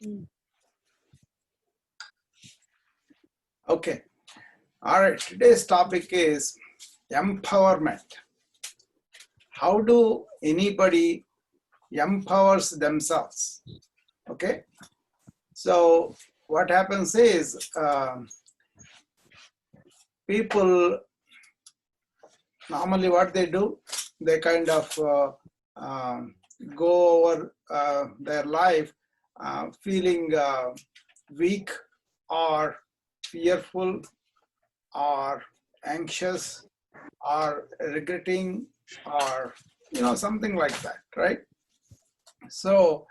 Mm. Okay. All right. Today's topic is empowerment. How do anybody empowers themselves? Okay. So what happens is people normally what they do, they kind of go over their life feeling weak or fearful or anxious or regretting or something like that, right? So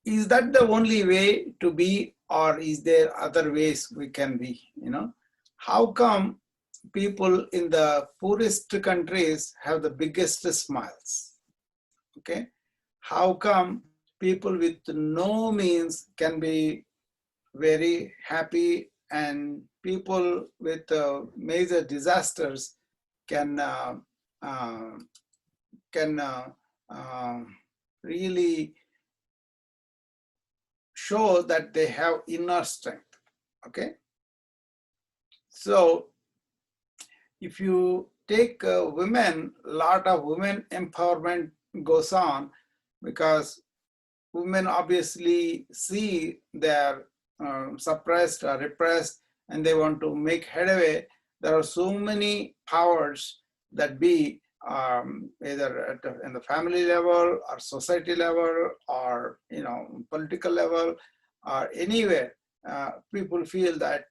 is that the only way to be, or is there other ways we can be? How come people in the poorest countries have the biggest smiles? Okay, how come people with no means can be very happy, and people with major disasters can uh, can really show that they have inner strength? Okay, so if you take women, a lot of women empowerment goes on because women obviously see they're suppressed or repressed and they want to make headway. There are so many powers that be either in the family level or society level or political level or anywhere. People feel that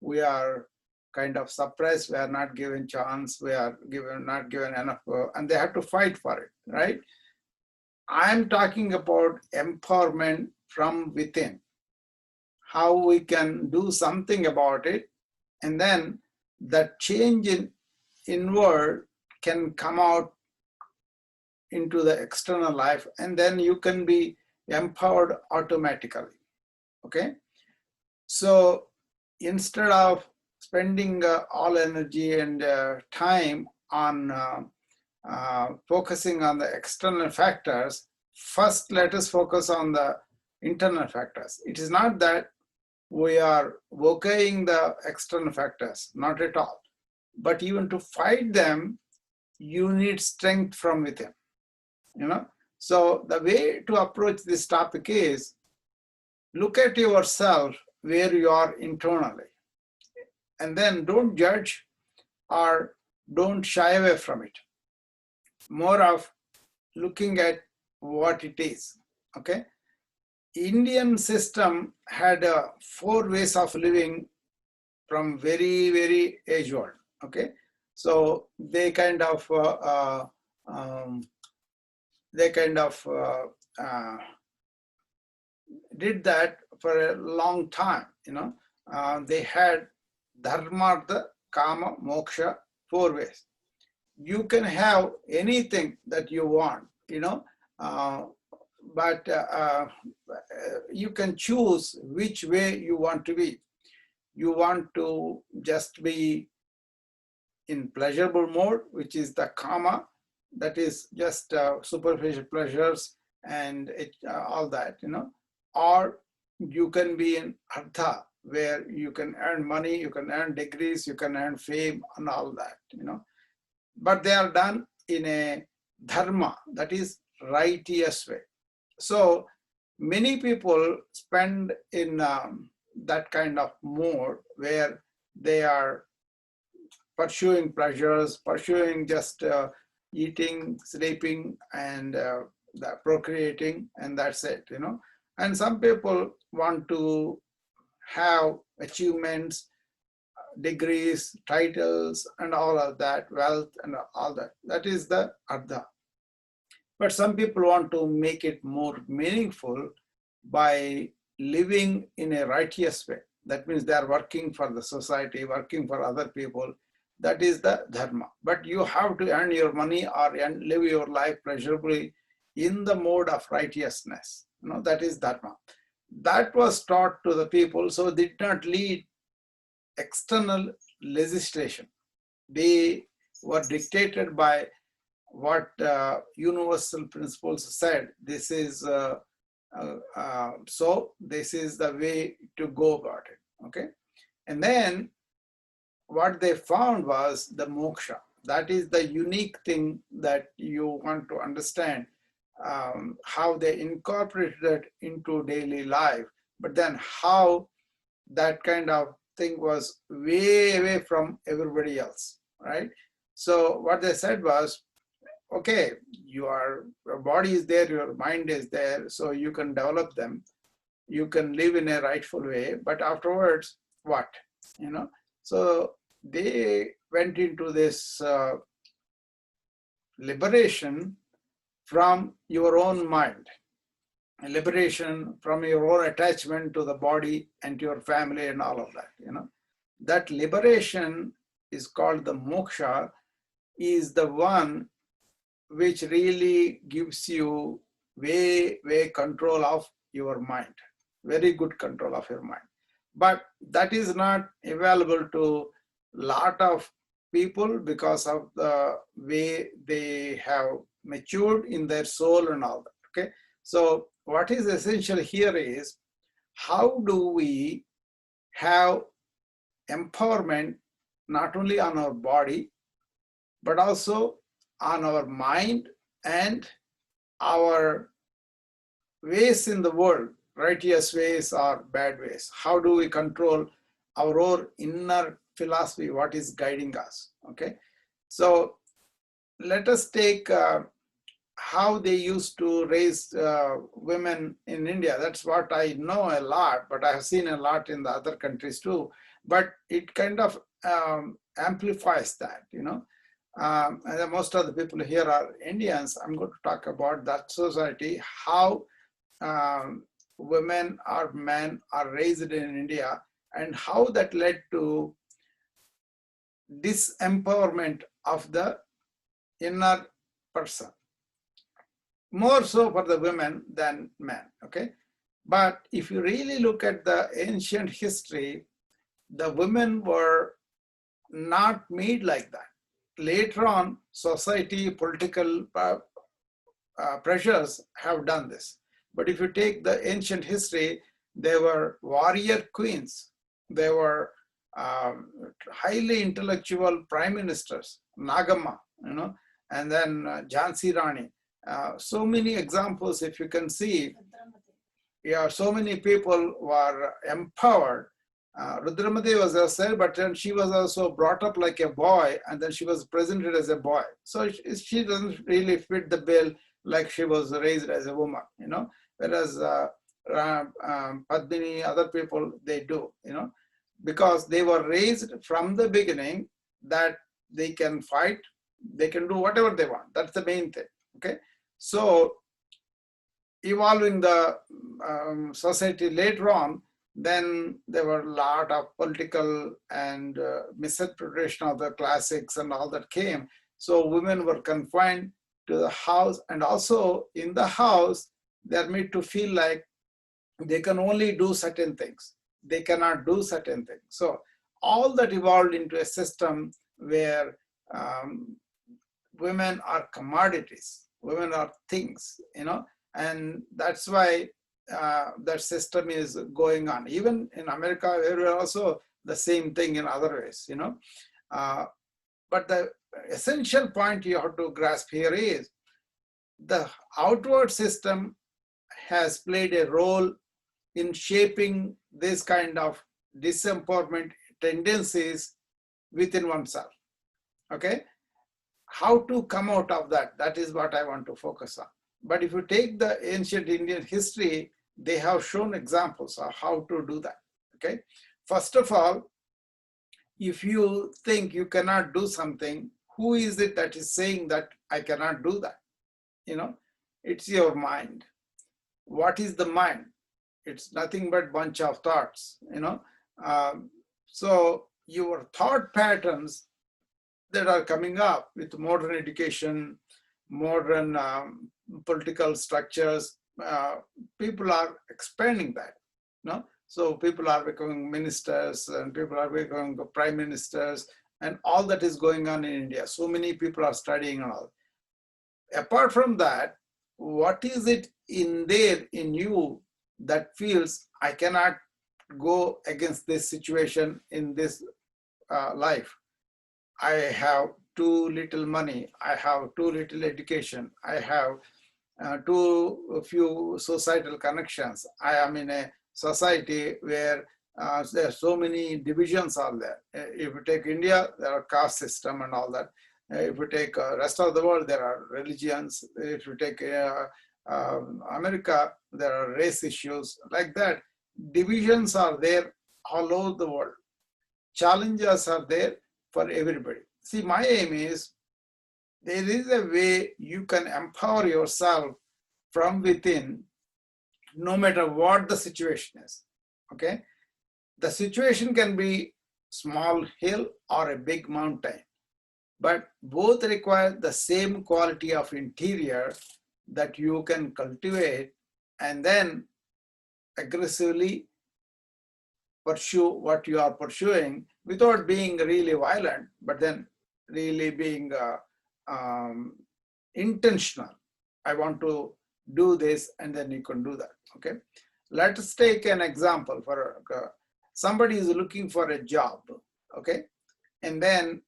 we are kind of suppressed, we are not given chance, we are not given enough, and they have to fight for it, right? I'm talking about empowerment from within, how we can do something about it, and then that change in inward can come out into the external life, and then you can be empowered automatically. Okay, so instead of spending all energy and time on focusing on the external factors, first let us focus on the internal factors. It is not that we are okaying the external factors, not at all. But even to fight them, you need strength from within. So the way to approach this topic is look at yourself where you are internally, and then don't judge or don't shy away from it. More of looking at what it is. Okay, Indian system had 4 ways of living from very age old. Okay, so they kind of um, did that for a long time. They had dharma, kama, moksha, 4 ways. You can have anything that you want, uh, but you can choose which way you want to be. You want to just be in pleasurable mode, which is the kama, that is just superficial pleasures and all that, or you can be in artha, where you can earn money, you can earn degrees, you can earn fame and all that, but they are done in a dharma, that is righteous way. So many people spend in that kind of mode where they are pursuing pleasures, pursuing just eating, sleeping, and procreating, and that's it, And some people want to have achievements, degrees, titles, and all of that, wealth, and all that. That is the Ardha. But some people want to make it more meaningful by living in a righteous way. That means they are working for the society, working for other people. That is the dharma. But you have to earn your money or live your life pleasurably in the mode of righteousness. That is dharma. That was taught to the people, so did not lead external legislation. They were dictated by what universal principles said. This is So this is the way to go about it. Okay, and then what they found was the moksha. That is the unique thing that you want to understand, how they incorporated it into daily life, but then how that kind of thing was way away from everybody else, right? So what they said was, okay, your body is there, your mind is there, so you can develop them, you can live in a rightful way, but afterwards, what? You know, so they went into this liberation from your own mind, liberation from your own attachment to the body and to your family and all of that. You know, that liberation is called the moksha, is the one which really gives you way control of your mind, very good control of your mind. But that is not available to lot of people because of the way they have matured in their soul and all that. Okay, so what is essential here is, how do we have empowerment not only on our body but also on our mind and our ways in the world, righteous ways or bad ways. How do we control our own inner philosophy, what is guiding us? Okay, so let us take how they used to raise women in India. That's what I know a lot, but I have seen a lot in the other countries too. But it kind of amplifies that, you know. And most of the people here are Indians. I'm going to talk about that society, how women or men are raised in India, and how that led to disempowerment of the inner person, more so for the women than men. Okay, but if you really look at the ancient history, the women were not made like that. Later on, society, political pressures have done this. But if you take the ancient history, they were warrior queens. They were highly intellectual prime ministers, Nagamma, you know, and then Jhansi Rani. So many examples, if you can see, yeah, so many people were empowered. Rudramati was herself, but then she was also brought up like a boy, and then she was presented as a boy. So she doesn't really fit the bill like she was raised as a woman, you know. Whereas Padmini, other people, they do, you know, because they were raised from the beginning that they can fight, they can do whatever they want. That's the main thing. Okay, so evolving the society later on, then there were a lot of political and misinterpretation of the classics and all that came. So women were confined to the house, and also in the house, they're made to feel like they can only do certain things. They cannot do certain things. So all that evolved into a system where women are commodities, women are things, you know, and that's why that system is going on. Even in America, there are also the same thing in other ways, you know. But the essential point you have to grasp here is the outward system has played a role in shaping this kind of disempowerment tendencies within oneself. Okay, how to come out of that? That is what I want to focus on. But if you take the ancient Indian history, they have shown examples of how to do that. Okay, first of all, if you think you cannot do something, who is it that is saying that I cannot do that? You know, it's your mind. What is the mind? It's nothing but bunch of thoughts, you know. So your thought patterns that are coming up with modern education, modern political structures, people are expanding that, you know. So people are becoming ministers and people are becoming prime ministers, and all that is going on in India. So many people are studying and all. Apart from that, what is it in there in you that feels I cannot go against this situation in this life. I have too little money, I have too little education, I have too few societal connections. I am in a society where there are so many divisions are there. If you take India, there are caste system and all that. If you take rest of the world, there are religions. If you take America, there are race issues like that. Divisions are there all over the world. Challenges are there for everybody. See, my aim is there is a way you can empower yourself from within, no matter what the situation is. Okay, the situation can be small hill or a big mountain, but both require the same quality of interior that you can cultivate and then aggressively pursue what you are pursuing without being really violent, but then really being intentional. I want to do this, and then you can do that. Okay, let us take an example. For somebody is looking for a job. Okay, and then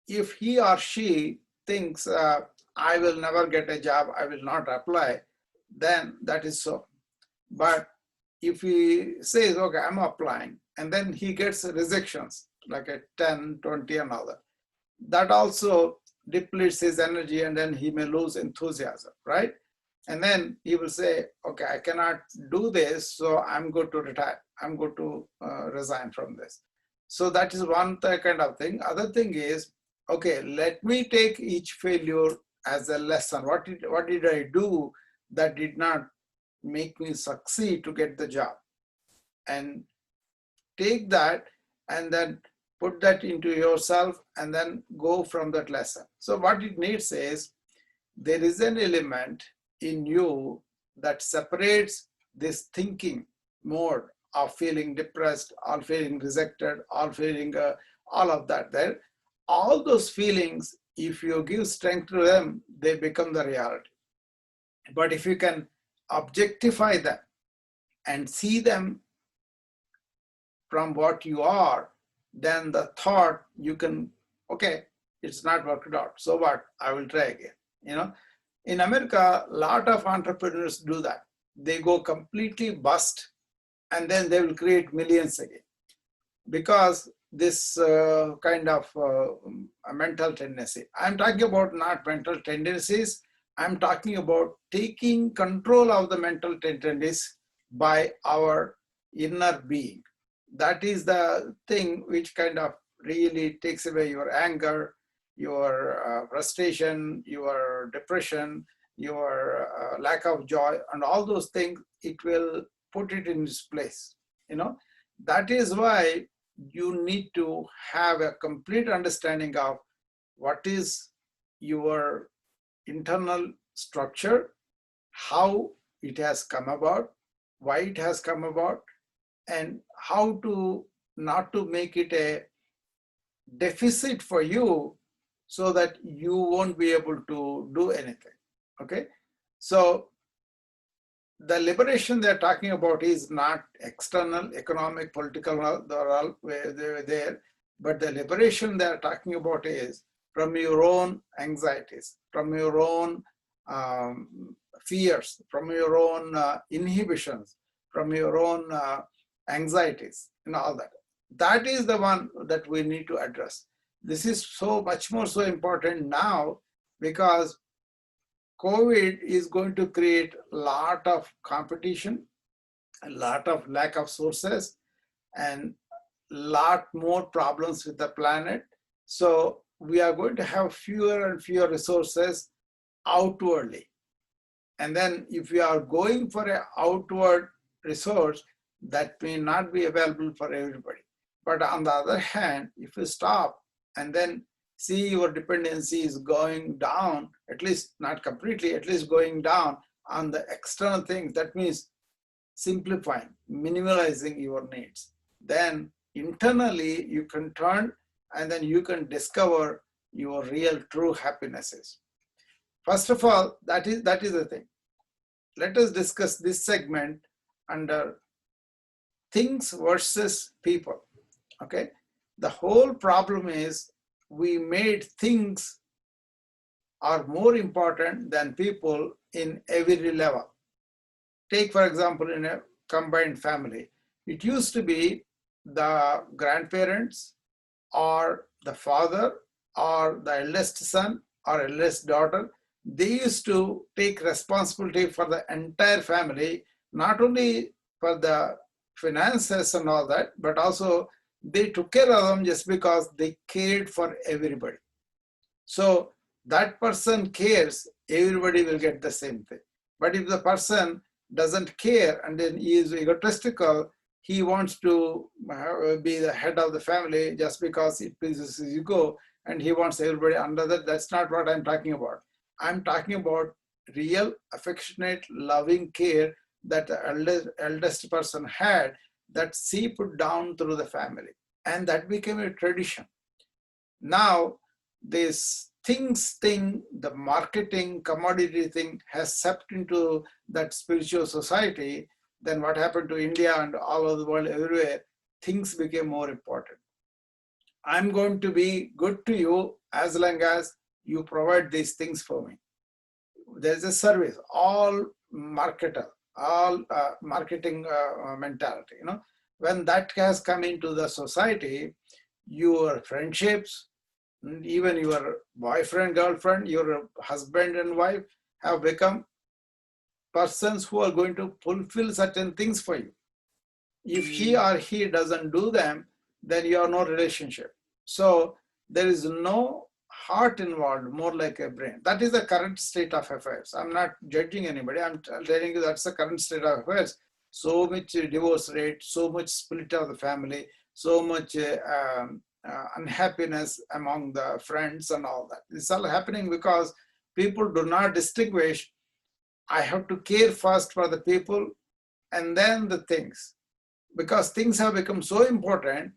if he or she thinks I will never get a job, I will not apply, then that is so. But if he says, okay, I'm applying, and then he gets rejections, like a 10, 20 and all that, that also depletes his energy, and then he may lose enthusiasm, right? And then he will say, okay, I cannot do this, so I'm going to retire. I'm going to resign from this. So that is one kind of thing. Other thing is, okay, let me take each failure as a lesson. What did I do that did not make me succeed to get the job? And take that and then put that into yourself and then go from that lesson. So what it needs is, there is an element in you that separates this thinking mode of feeling depressed, or feeling rejected, or feeling all of that there. All those feelings, if you give strength to them, they become the reality. But if you can objectify them and see them from what you are, then the thought you can, okay, it's not worked out, so what, I will try again. You know, in America, a lot of entrepreneurs do that. They go completely bust, and then they will create millions again, because this kind of mental tendency. I'm talking about not mental tendencies, I'm talking about taking control of the mental tendencies by our inner being. That is the thing which kind of really takes away your anger, your frustration, your depression, your lack of joy, and all those things. It will put it in its place. You know, that is why you need to have a complete understanding of what is your internal structure, how it has come about, why it has come about, and how to not to make it a deficit for you, so that you won't be able to do anything. Okay, so the liberation they're talking about is not external, economic, political, they're all there, but the liberation they're talking about is from your own anxieties, from your own fears, from your own inhibitions, from your own anxieties and all that. That is the one that we need to address. This is so much more so important now, because COVID is going to create a lot of competition, a lot of lack of sources, and a lot more problems with the planet. So we are going to have fewer and fewer resources outwardly. And then if we are going for an outward resource, that may not be available for everybody. But on the other hand, if you stop and then see your dependency is going down, at least not completely, at least going down on the external things, that means simplifying, minimalizing your needs. Then internally you can turn, and then you can discover your real true happinesses. First of all, that is the thing. Let us discuss this segment under things versus people. Okay, the whole problem is we made things are more important than people in every level. Take, for example, in a combined family, it used to be the grandparents or the father or the eldest son or eldest daughter. They used to take responsibility for the entire family, not only for the finances and all that, but also they took care of them just because they cared for everybody. So that person cares, everybody will get the same thing. But if the person doesn't care and then he is egotistical, he wants to be the head of the family just because it pleases his ego and he wants everybody under that. That's not what I'm talking about. I'm talking about real, affectionate, loving care that the eldest person had that seeped down through the family. And that became a tradition. Now, this thing, the marketing commodity thing has seeped into that spiritual society. Then what happened to India and all over the world, everywhere, things became more important. I'm going to be good to you as long as you provide these things for me. There's a service, all marketer, all marketing mentality. When that has come into the society, your friendships, even your boyfriend, girlfriend, your husband and wife have become persons who are going to fulfill certain things for you. If he or he doesn't do them, then you are no relationship. So there is no heart involved, more like a brain. That is the current state of affairs. I'm not judging anybody. I'm telling you that's the current state of affairs. So much divorce rate, so much split of the family, so much unhappiness among the friends and all that. It's all happening because people do not distinguish. I have to care first for the people and then the things. Because things have become so important,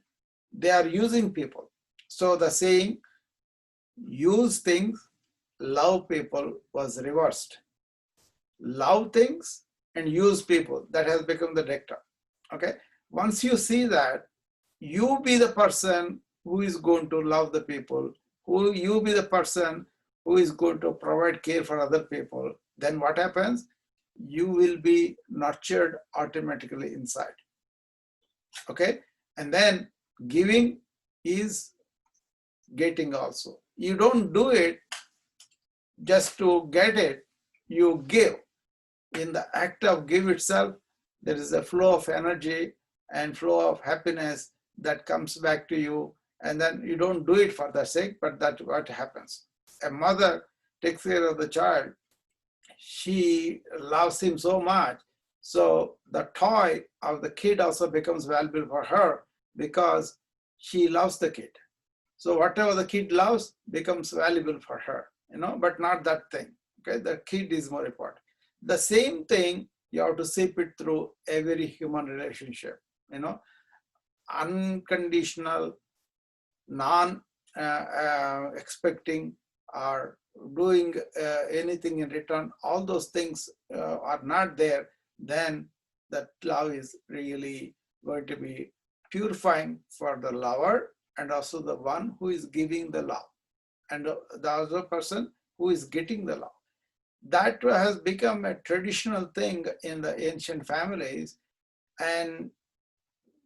they are using people. So the saying, use things, love people was reversed. Love things and use people, that has become the dicta. Okay. Once you see that, you be the person who is going to love the people, you be the person who is going to provide care for other people, then what happens? You will be nurtured automatically inside. Okay. And then giving is getting also. You don't do it just to get it, you give. In the act of give itself, there is a flow of energy and flow of happiness that comes back to you. And then you don't do it for the sake, but that's what happens. A mother takes care of the child. She loves him so much. So the toy of the kid also becomes valuable for her because she loves the kid. So whatever the kid loves becomes valuable for her, but not that thing. Okay, the kid is more important. The same thing, you have to seep it through every human relationship, unconditional, non-expecting or doing anything in return, all those things are not there, then that love is really going to be purifying for the lover and also the one who is giving the love and the other person who is getting the love. That has become a traditional thing in the ancient families, and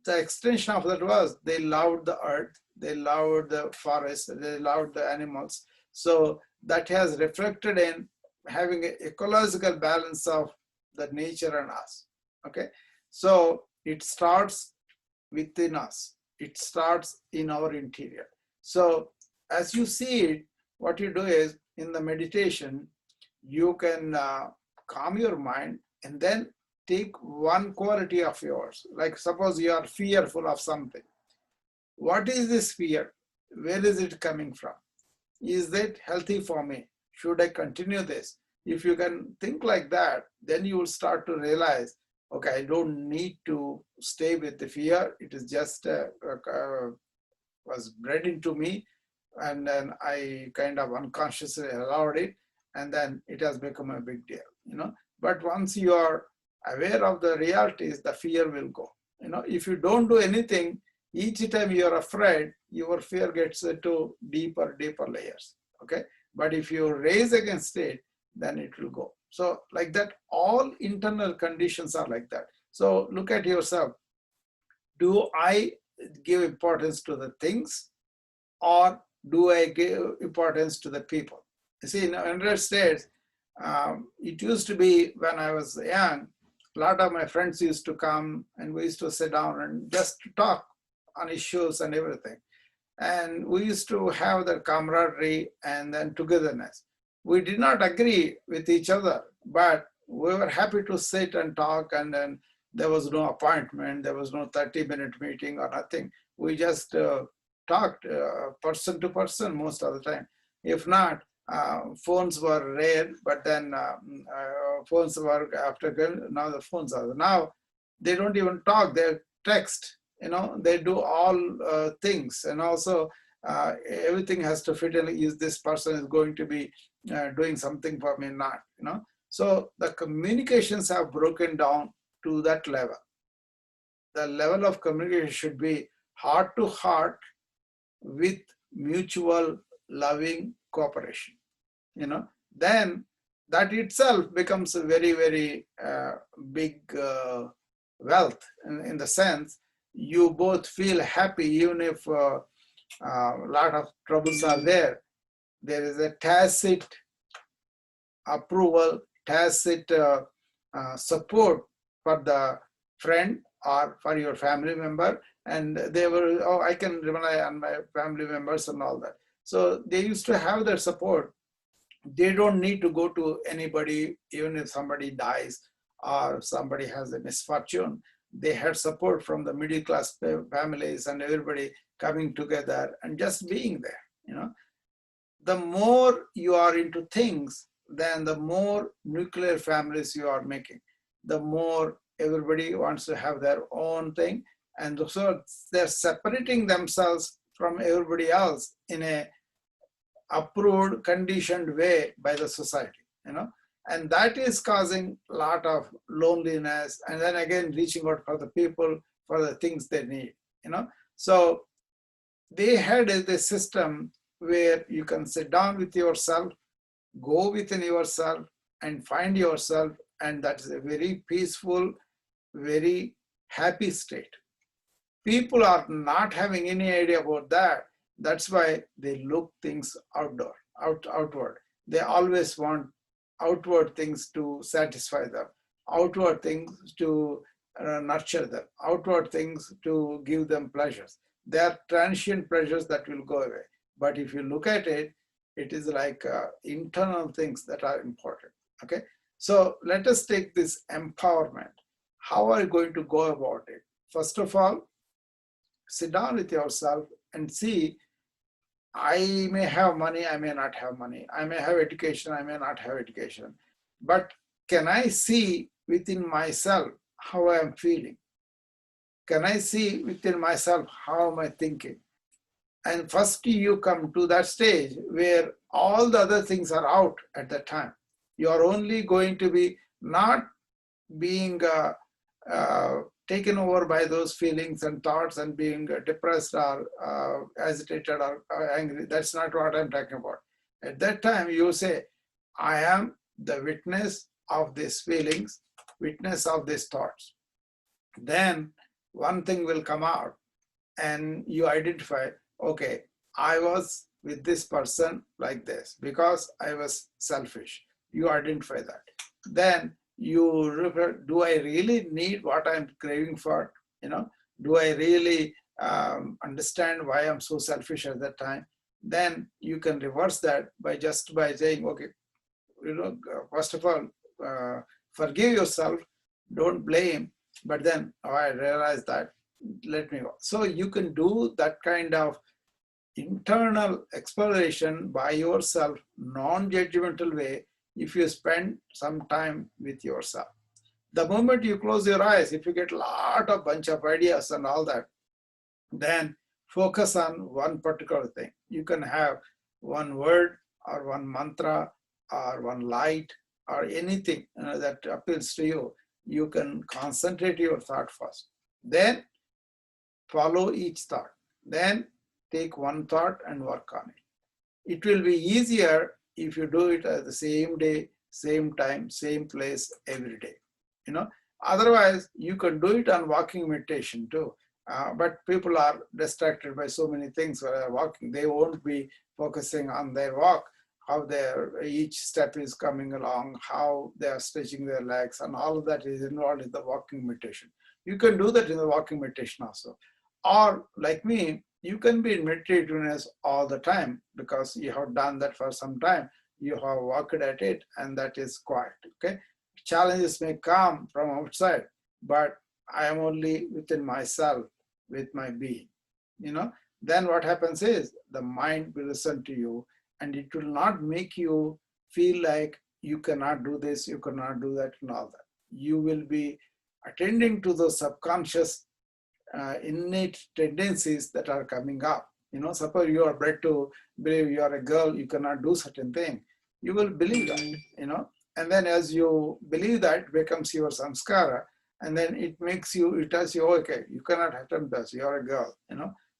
the extension of that was they loved the earth, they loved the forest, they loved the animals. So that has reflected in having an ecological balance of the nature and us. Okay, so it starts within us. It starts in our interior. So as you see it, what you do is in the meditation, you can calm your mind and then take one quality of yours. Like suppose you are fearful of something. What is this fear? Where is it coming from? Is that healthy for me? Should I continue this? If you can think like that, then you will start to realize, okay, I don't need to stay with the fear. It is just was bred into me, and then I kind of unconsciously allowed it. and then it has become a big deal, But once you are aware of the realities, the fear will go. If you don't do anything, each time you are afraid, your fear gets into deeper, deeper layers. Okay. But if you raise against it, then it will go. So like that, all internal conditions are like that. So look at yourself. Do I give importance to the things, or do I give importance to the people? You see, in the United States, it used to be when I was young, a lot of my friends used to come and we used to sit down and just talk on issues and everything. And we used to have that camaraderie and then togetherness. We did not agree with each other, but we were happy to sit and talk, and then there was no appointment, there was no 30-minute meeting or nothing. We just talked person to person most of the time. If not, phones were rare, but then phones were after, now the phones are. Now they don't even talk, they text, they do all things. And also everything has to fit in, is this person is going to be doing something for me, not, So the communications have broken down to that level. The level of communication should be heart to heart with mutual loving cooperation, then that itself becomes a very, very big wealth in the sense you both feel happy, even if a lot of troubles are there. There is a tacit approval, tacit support for the friend or for your family member, and they were, oh, I can rely on my family members and all that. So they used to have their support. They don't need to go to anybody, even if somebody dies or somebody has a misfortune. They had support from the middle class families and everybody coming together and just being there. The more you are into things, then the more nuclear families you are making, the more everybody wants to have their own thing. And so they're separating themselves from everybody else in a approved, conditioned way by the society, and that is causing a lot of loneliness, and then again reaching out for the people for the things they need, So they had a system where you can sit down with yourself, go within yourself and find yourself, and that's a very peaceful, very happy state. People are not having any idea about that. That's why they look things outward. They always want outward things to satisfy them, outward things to nurture them, outward things to give them pleasures. They are transient pleasures that will go away. But if you look at it, it is like internal things that are important. Okay, so let us take this empowerment. How are you going to go about it? First of all, sit down with yourself and see, I may have money, I may not have money. I may have education, I may not have education. But can I see within myself how I am feeling? Can I see within myself how am I thinking? And first you come to that stage where all the other things are out at that time. You are only going to be not being taken over by those feelings and thoughts and being depressed or agitated or angry. That's not what I'm talking about. At that time, you say, I am the witness of these feelings, witness of these thoughts. Then one thing will come out and you identify, okay, I was with this person like this because I was selfish. You identify that. Then you refer, do I really need what I'm craving for? Do I really understand why I'm so selfish at that time? Then you can reverse that by saying, okay, first of all, forgive yourself, don't blame, but then, oh, I realize that, let me go. So you can do that kind of internal exploration by yourself, non-judgmental way, if you spend some time with yourself. The moment you close your eyes, if you get a lot of bunch of ideas and all that, then focus on one particular thing. You can have one word or one mantra or one light or anything that appeals to you, you can concentrate your thought first. Then follow each thought. Then take one thought and work on it. It will be easier if you do it at the same day, same time, same place every day. Otherwise, you can do it on walking meditation too. But people are distracted by so many things while they're walking. They won't be focusing on their walk, how each step is coming along, how they are stretching their legs, and all of that is involved in the walking meditation. You can do that in the walking meditation also. Or like me, you can be in meditativeness all the time because you have done that for some time. You have worked at it, and that is quiet. Okay, challenges may come from outside, but I am only within myself, with my being. Then what happens is the mind will listen to you, and it will not make you feel like you cannot do this, you cannot do that, and all that. You will be attending to the subconscious innate tendencies that are coming up. Suppose you are bred to believe you are a girl, you cannot do certain thing. You will believe that, and then as you believe that, it becomes your samskara, and then it tells you, okay, you cannot attempt this, you are a girl,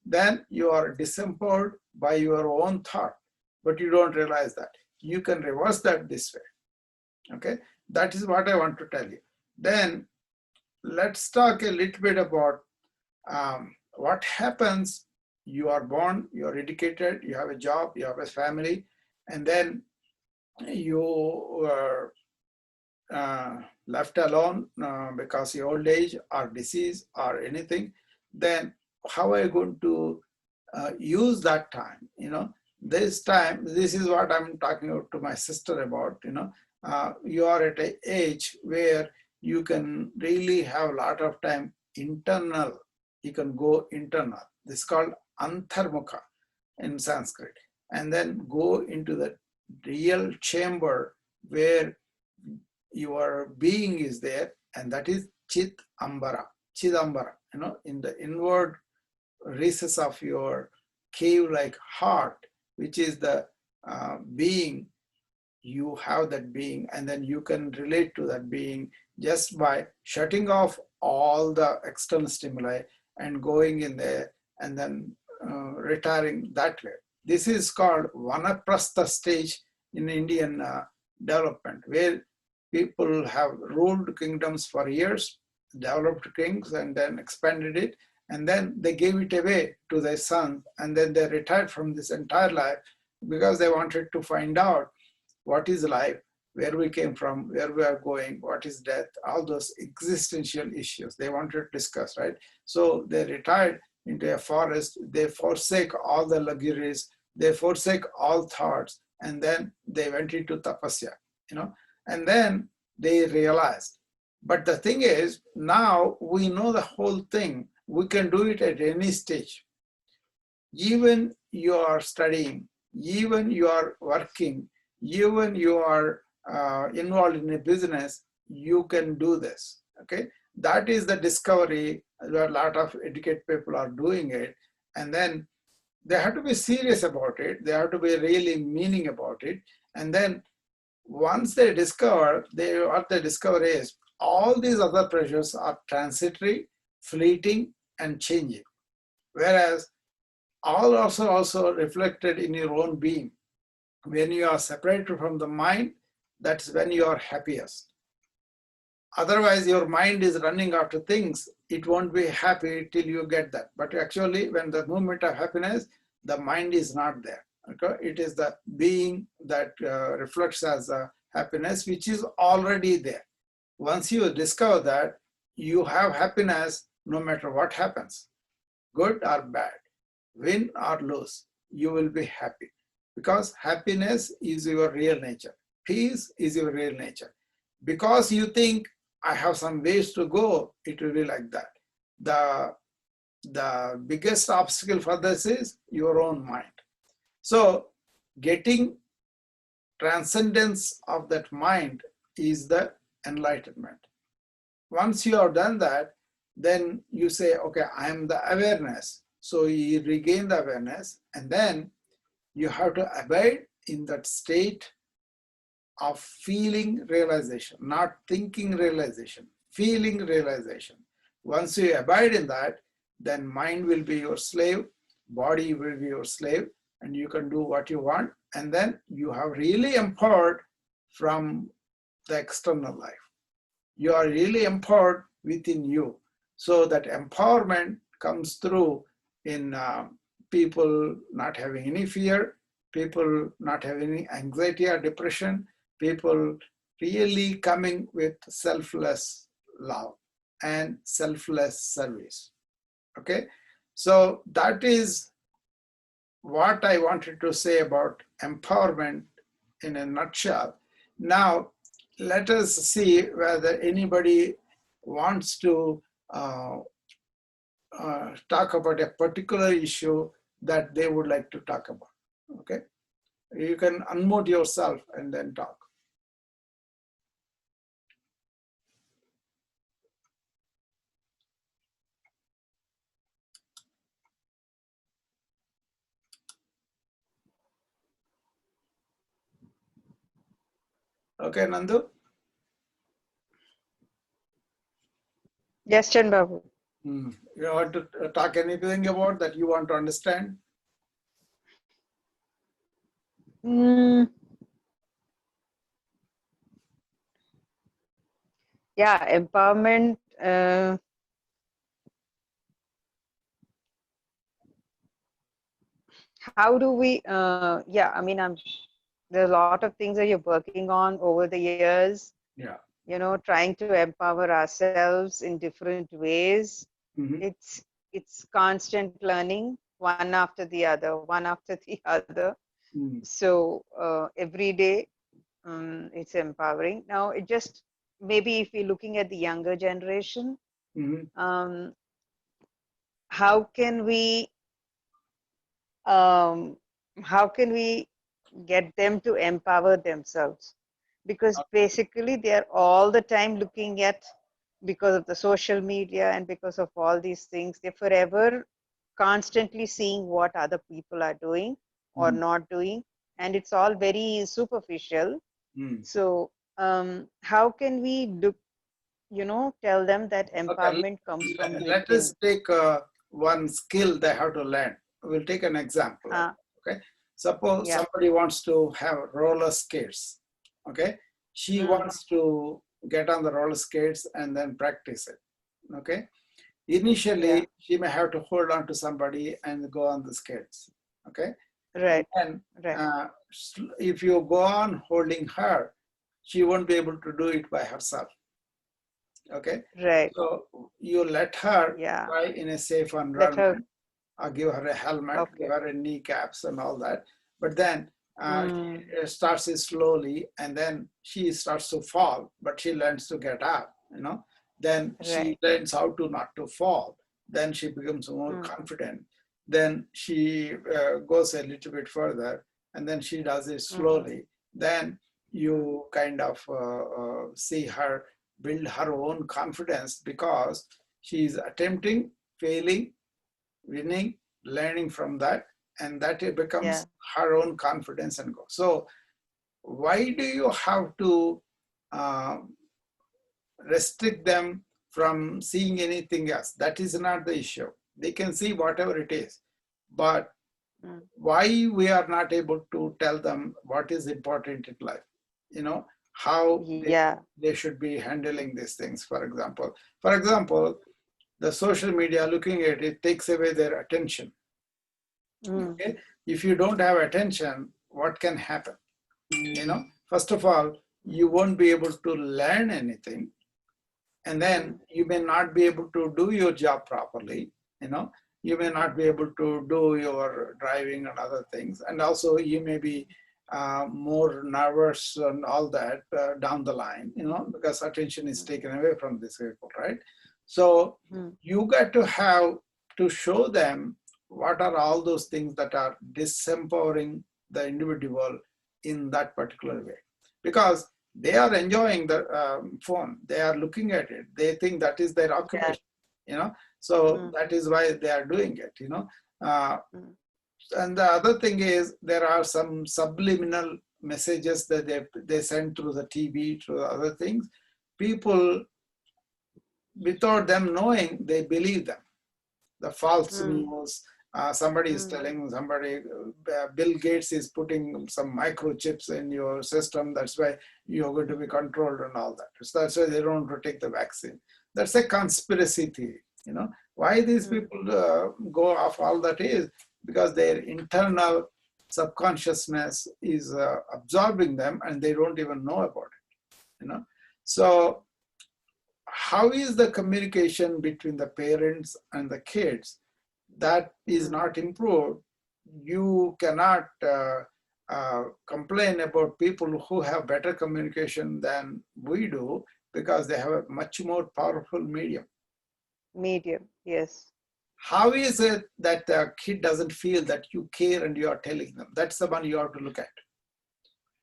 Then you are disempowered by your own thought, but you don't realize that. You can reverse that this way, okay? That is what I want to tell you. Then let's talk a little bit about what happens. You are born, you are educated, you have a job, you have a family, and then you are left alone because of old age or disease or anything. Then how are you going to use that time? This time, this is what I'm talking to my sister about. You are at an age where you can really have a lot of time internal. You can go internal. This is called antharmukha in Sanskrit. And then go into the real chamber where your being is there, and that is Chit Ambara, Chidambara, in the inward recess of your cave-like heart, which is the being. You have that being, and then you can relate to that being just by shutting off all the external stimuli and going in there, and then retiring that way. This is called Vanaprastha stage in Indian development, where people have ruled kingdoms for years, developed kings, and then expanded it, and then they gave it away to their son, and then they retired from this entire life because they wanted to find out what is life, where we came from, where we are going, what is death, all those existential issues they wanted to discuss, right? So they retired into a forest, they forsake all the luxuries, they forsake all thoughts, and then they went into tapasya, and then they realized. But the thing is, now we know the whole thing. We can do it at any stage. Even you are studying, even you are working, even you are involved in a business, you can do this, okay? That is the discovery. A lot of educated people are doing it, and then they have to be serious about it. They have to be really meaning about it. And then once they discover, what they discover is all these other pressures are transitory, fleeting, and changing. Whereas all also reflected in your own being. When you are separated from the mind, that's when you are happiest. Otherwise, your mind is running after things. It won't be happy till you get that. But actually, when the moment of happiness, the mind is not there. Okay? It is the being that reflects as a happiness, which is already there. Once you discover that, you have happiness no matter what happens, good or bad, win or lose, you will be happy. Because happiness is your real nature. Peace is your real nature. Because you think, I have some ways to go, it will be like that. The biggest obstacle for this is your own mind. So getting transcendence of that mind is the enlightenment. Once you have done that, then you say, okay, I am the awareness. So you regain the awareness, and then you have to abide in that state of feeling realization, not thinking realization, feeling realization. Once you abide in that, then mind will be your slave, body will be your slave, and you can do what you want. And then you have really empowered from the external life. You are really empowered within you. So that empowerment comes through in people not having any fear, people not having any anxiety or depression, people really coming with selfless love and selfless service. Okay, so that is what I wanted to say about empowerment in a nutshell. Now, let us see whether anybody wants to talk about a particular issue that they would like to talk about. Okay, you can unmute yourself and then talk. Okay, Nandu? Yes, Chan Babu. You want to talk anything about that you want to understand? Mm, yeah, empowerment. How do we? Yeah, I mean, there's a lot of things that you're working on over the years. Yeah. You know, trying to empower ourselves in different ways. Mm-hmm. It's constant learning, one after the other, one after the other. Mm-hmm. So every day, it's empowering. Now, it just maybe if we're looking at the younger generation, Mm-hmm. how can we um, how can we get them to empower themselves? Because basically they are all the time looking at, because of the social media and because of all these things, they're forever constantly seeing what other people are doing or Mm-hmm. not doing, and it's all very superficial. Mm-hmm. So how can we look, tell them that Okay, empowerment comes from let us within? take one skill they have to learn. We'll take an example. uh, Okay, suppose yeah. somebody wants to have roller skates. Okay, she Mm, wants to get on the roller skates and then practice it. Okay, initially yeah, she may have to hold on to somebody and go on the skates. Okay, and right, then right, if you go on holding her, she won't be able to do it by herself. Okay, right. so you let her Yeah, try in a safe let her. environment, give her a helmet, give Okay. her a kneecaps and all that. But then Mm, she starts it slowly, and then she starts to fall, but she learns to get up. Then she right. learns how to not to fall. Then she becomes more Mm, confident. Then she goes a little bit further, and then she does it mm, slowly. Then mm, you kind of see her build her own confidence because she is attempting, failing, winning, learning from that, and that it becomes yeah. her own confidence and go. So why do you have to uh, restrict them from seeing anything else? That is not the issue. They can see whatever it is, but Mm, why we are not able to tell them what is important in life? How yeah. they should be handling these things. For example, the social media, looking at it takes away their attention. Mm, Okay, if you don't have attention, what can happen? First of all, you won't be able to learn anything, and then mm, you may not be able to do your job properly. You may not be able to do your driving and other things, and also you may be more nervous and all that down the line, because attention is mm, taken away from these people, right? So mm, you got to have to show them what are all those things that are disempowering the individual in that particular way, because they are enjoying the phone, they are looking at it, they think that is their yeah. occupation, so Mm, that is why they are doing it. uh, mm, and the other thing is there are some subliminal messages that they send through the TV, through the other things, people, without them knowing, they believe them. The false news. Somebody is telling somebody, Bill Gates is putting some microchips in your system. That's why you're going to be controlled and all that. So that's why they don't want to take the vaccine. That's a conspiracy theory. You know why these people go off all that is because their internal subconsciousness is absorbing them, and they don't even know about it. You know, so how is the communication between the parents and the kids that is not improved? You cannot complain about people who have better communication than we do because they have a much more powerful medium. Yes. How is it that the kid doesn't feel that you care and you are telling them? That's the one you have to look at.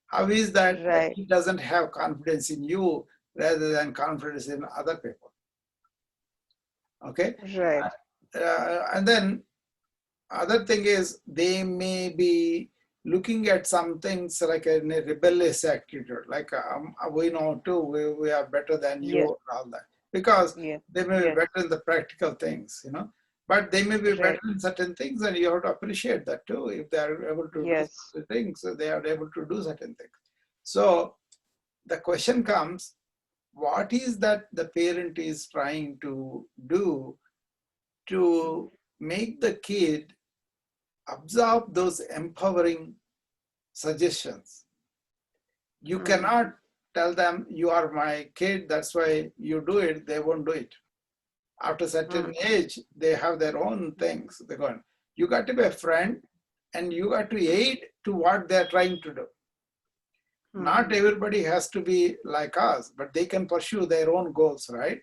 How is that the Right. kid doesn't have confidence in you rather than confidence in other people? Okay. Right. And then other thing is they may be looking at some things like a rebellious attitude, like we know too, we are better than you Yes. and all that, because Yeah. they may be Yes. better in the practical things, you know, but they may be better Right. in certain things, and you have to appreciate that too. If they are able to do Yes. certain things, they are able to do certain things. So the question comes, what is that the parent is trying to do to make the kid absorb those empowering suggestions? You cannot tell them you are my kid, that's why you do it. They won't do it. After a certain age, they have their own things. They're going. You got to be a friend, and you got to aid to what they're trying to do. Not everybody has to be like us, but they can pursue their own goals, right?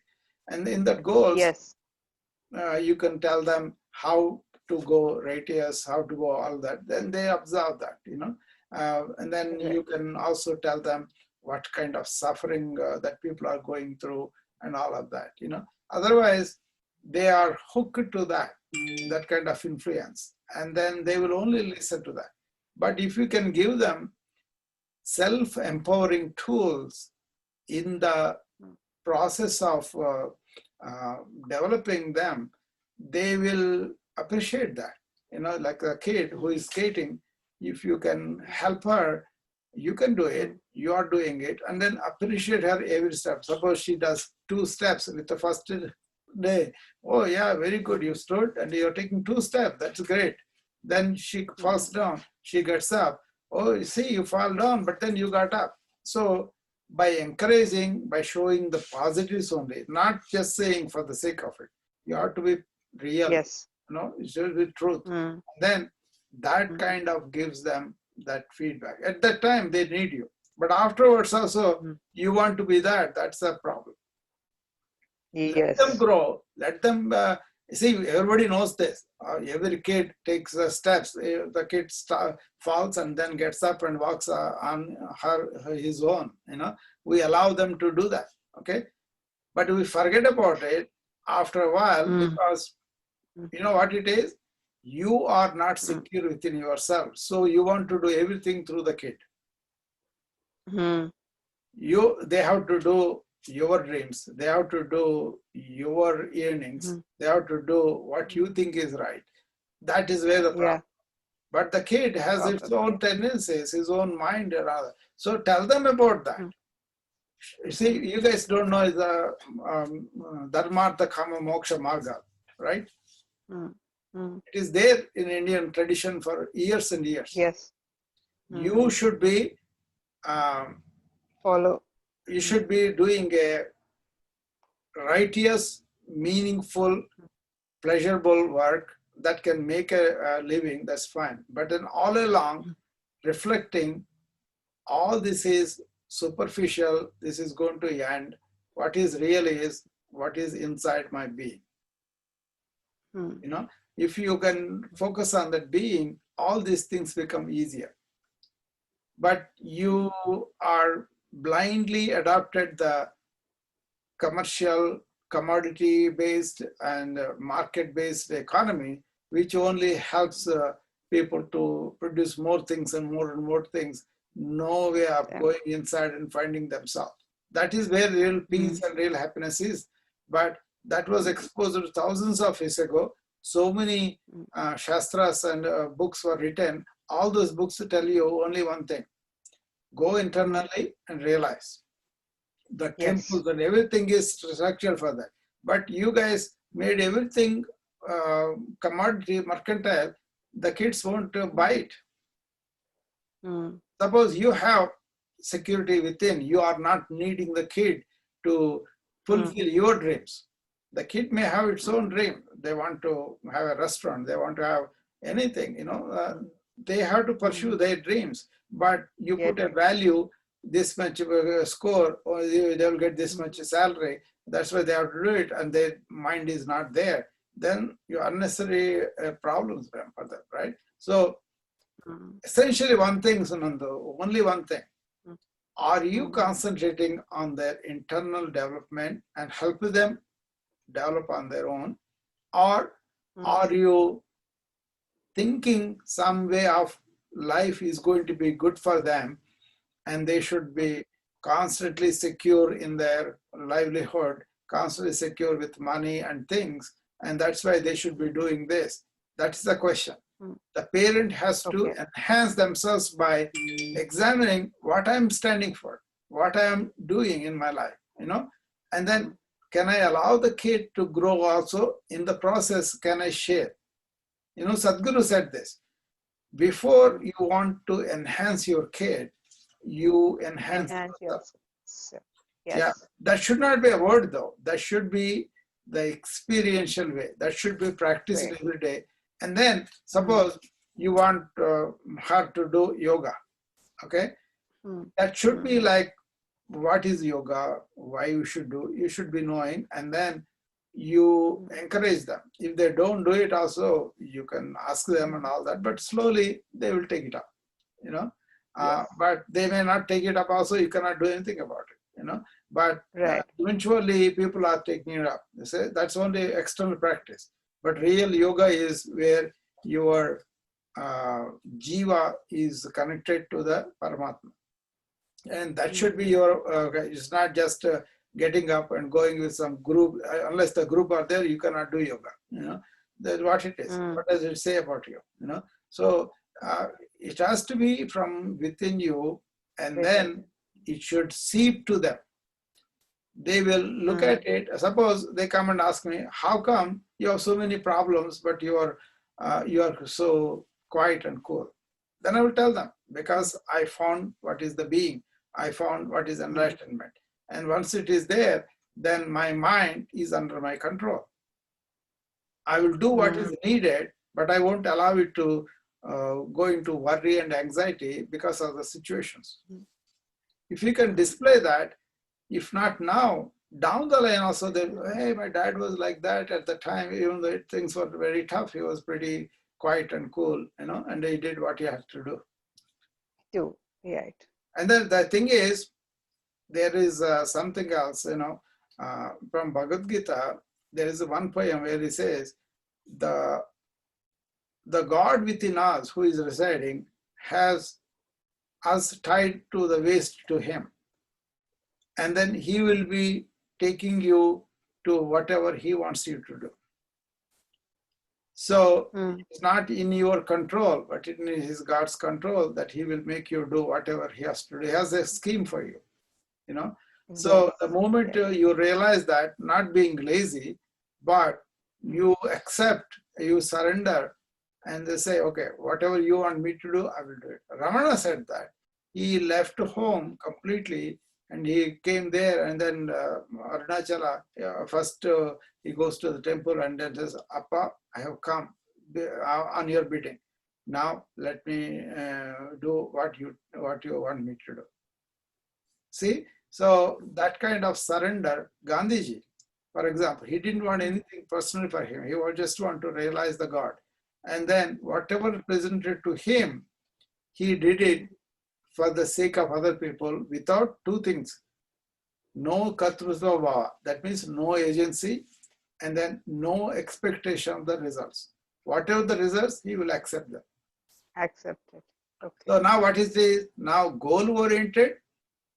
And in that goals, Yes. you can tell them how to go radius, how to go all that. Then they observe that, you know. And then you Right. can also tell them what kind of suffering that people are going through and all of that, you know. Otherwise, they are hooked to that kind of influence, and then they will only listen to that. But if you can give them self-empowering tools in the process of developing them, they will appreciate that. You know, like a kid who is skating, if you can help her, you can do it, you are doing it, and then appreciate her every step. Suppose she does 2 steps with the first day. Oh, yeah, very good. You stood and you're taking 2 steps. That's great. Then she falls down, she gets up. Oh, you see, you fall down, but then you got up. So by encouraging, by showing the positives only, not just saying for the sake of it. You have to be real, Yes. you know, it should be truth. Then that kind of gives them that feedback. At that time, they need you. But afterwards also, you want to be that. That's the problem. Let them Yes. grow. Let them, see, everybody knows this. Every kid takes steps. The kid falls and then gets up and walks on his own. You know, we allow them to do that. Okay, but we forget about it after a while because you know what it is. You are not secure within yourself, so you want to do everything through the kid. They have to do your dreams, they have to do your earnings, they have to do what you think is right. That is where the problem. But the kid has its own tendencies, his own mind and all. So tell them about that. See, you guys don't know the Dharmartha Kama Moksha Marga, right? It is there in Indian tradition for years and years. Yes. You should be follow. You should be doing a righteous, meaningful, pleasurable work that can make a living. That's fine. But then all along, reflecting, all this is superficial. This is going to end. What is real is what is inside my being. You know, if you can focus on that being, all these things become easier. But you are blindly adopted the commercial, commodity-based and market-based economy, which only helps people to produce more things and more things. no way of Yeah. going inside and finding themselves. That is where real peace Mm, and real happiness is. But that was mm, exposed thousands of years ago. So many mm. shastras and books were written. All those books tell you only one thing: go Mm. internally and realize. The Yes. temples and everything is structured for that. But you guys made everything uh, commodity, mercantile. The kids won't buy it. Mm, Suppose you have security within, you are not needing the kid to mm, fulfill your dreams. The kid may have its own mm, dream. They want to have a restaurant, they want to have anything, mm, they have to pursue mm. their dreams. But you Your put a dreams. value, this much score, or they will get this Mm, much salary. That's why they have to do it, and their mind is not there. Then you unnecessary problems for them, right? So mm, essentially one thing, Sunandu, only one thing. mm, Are you mm, concentrating on their internal development and help them develop on their own? Or mm, are you thinking some way of life is going to be good for them and they should mm, be constantly secure in their livelihood, constantly secure with money and things, and that's why they should be mm, doing this? That's the question. mm. The parent has to Okay. enhance themselves by examining what I'm standing for, what I am doing in my life, and then Mm, can I allow the kid to grow also? In the process, can I share? Sadhguru said this: before mm. you want to enhance your kid, you enhance Enhance yourself. yourself. Yeah, Yes. that should not be a word though. That should be the experiential way. That should be practiced Way. every day. And then Mm, suppose you want her to do yoga, okay? mm, That should mm, be like, what is yoga, why you should do, you should be knowing, and then you mm, encourage them. If they don't do it also, you can ask them and mm. all that, but slowly they will take it up, you know. Yes. But they may not take it up also, you cannot do anything about it. But Right. eventually people are taking it up. They say that's only external practice. But real yoga is where your jiva is connected to the Paramatma. And that should Mm, be your, it's not just getting up and going with some group. Unless the group are there, you cannot do yoga. That's what it is. mm. What does it say about you? So it has to be from within you, and Within. then it should seep to them. They will look Mm, at it. Suppose they come and ask me, how come you have so many problems, but you are so quiet and cool? Then I will tell them, mm, because I found what is the being. I found what is mm, enlightenment. And once it is there, then my mind is under my control. I will do what mm, is needed, but I won't allow it to go into worry and anxiety because of the situations. mm, If you can mm, display that, if not now, down the line also, they, hey, my dad was like that at the time, even though things were very tough, he was pretty quiet and cool, and he did what he had to do. do. Right. And then the thing is, there is something else, from Bhagavad Gita, there is one poem where he says, the, the God within us who is residing has us tied to the waist to him. And then he will be taking you to whatever he wants you to do. So Mm, it's not in your control, but in his God's control that he will make you do whatever he has to do. He has a scheme for you. yes. So the moment Yes. you realize that, not being lazy, but Mm, you accept, you surrender, and they say, okay, whatever you want me to do, I will do it. Ramana said that. He left home completely and he came there, and then Arunachala, first he goes to the temple and then says, Appa, I have come on your bidding. Now let me do what you want me to do. See, so that kind of surrender, Gandhiji, for example, he didn't want mm, anything personal for him. He would just want to realize the God. And then whatever presented to him, he did mm. it for the sake of other people without two things. No katrusva bhava, that means no agency, and then no expectation of the results. Whatever the results, he will accept them. Accepted. So Okay. now what is this? Now goal oriented,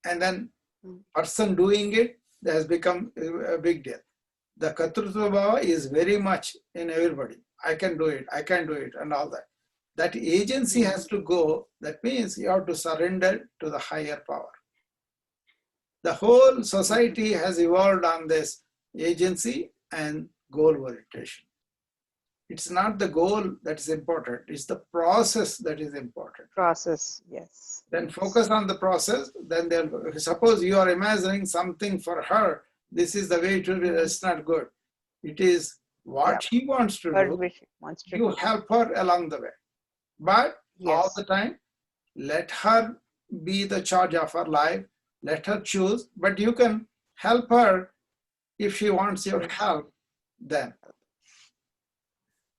and then Mm. person doing it has become a big deal. The Katrutva Bhava is very much in everybody. I can do it, I can do it, and all that. That agency Mm. has to go. That means you have to surrender to the higher power. The whole Mhm. society has evolved on this agency and goal orientation. It's not the goal that is important, it's the process that is important. Process. Yes. Then Yes. focus on the process. Then they'll suppose you are imagining something for her. This is the way it will be. Mm. That's not good. It is Yeah. what she wants to Her do. wish wants to You do. help her along the way. But all Yes. the time, let her be the charge of her life. Let her choose. But you can help her if she wants your Mm. help. Then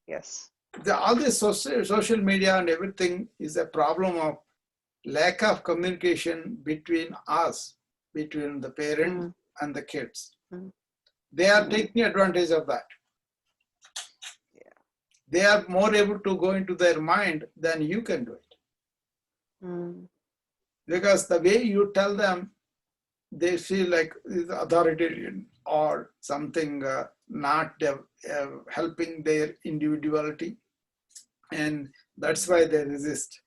Yes. all this social media and everything is a problem of lack of communication between us, between the parents Mm. and the kids. Mm. They are Mm. taking advantage of that. Yeah. They are more able to go into their mind than you can do it. Mm. Because the way you tell them, they feel like it's authoritarian or something not helping their individuality. And that's why they resist.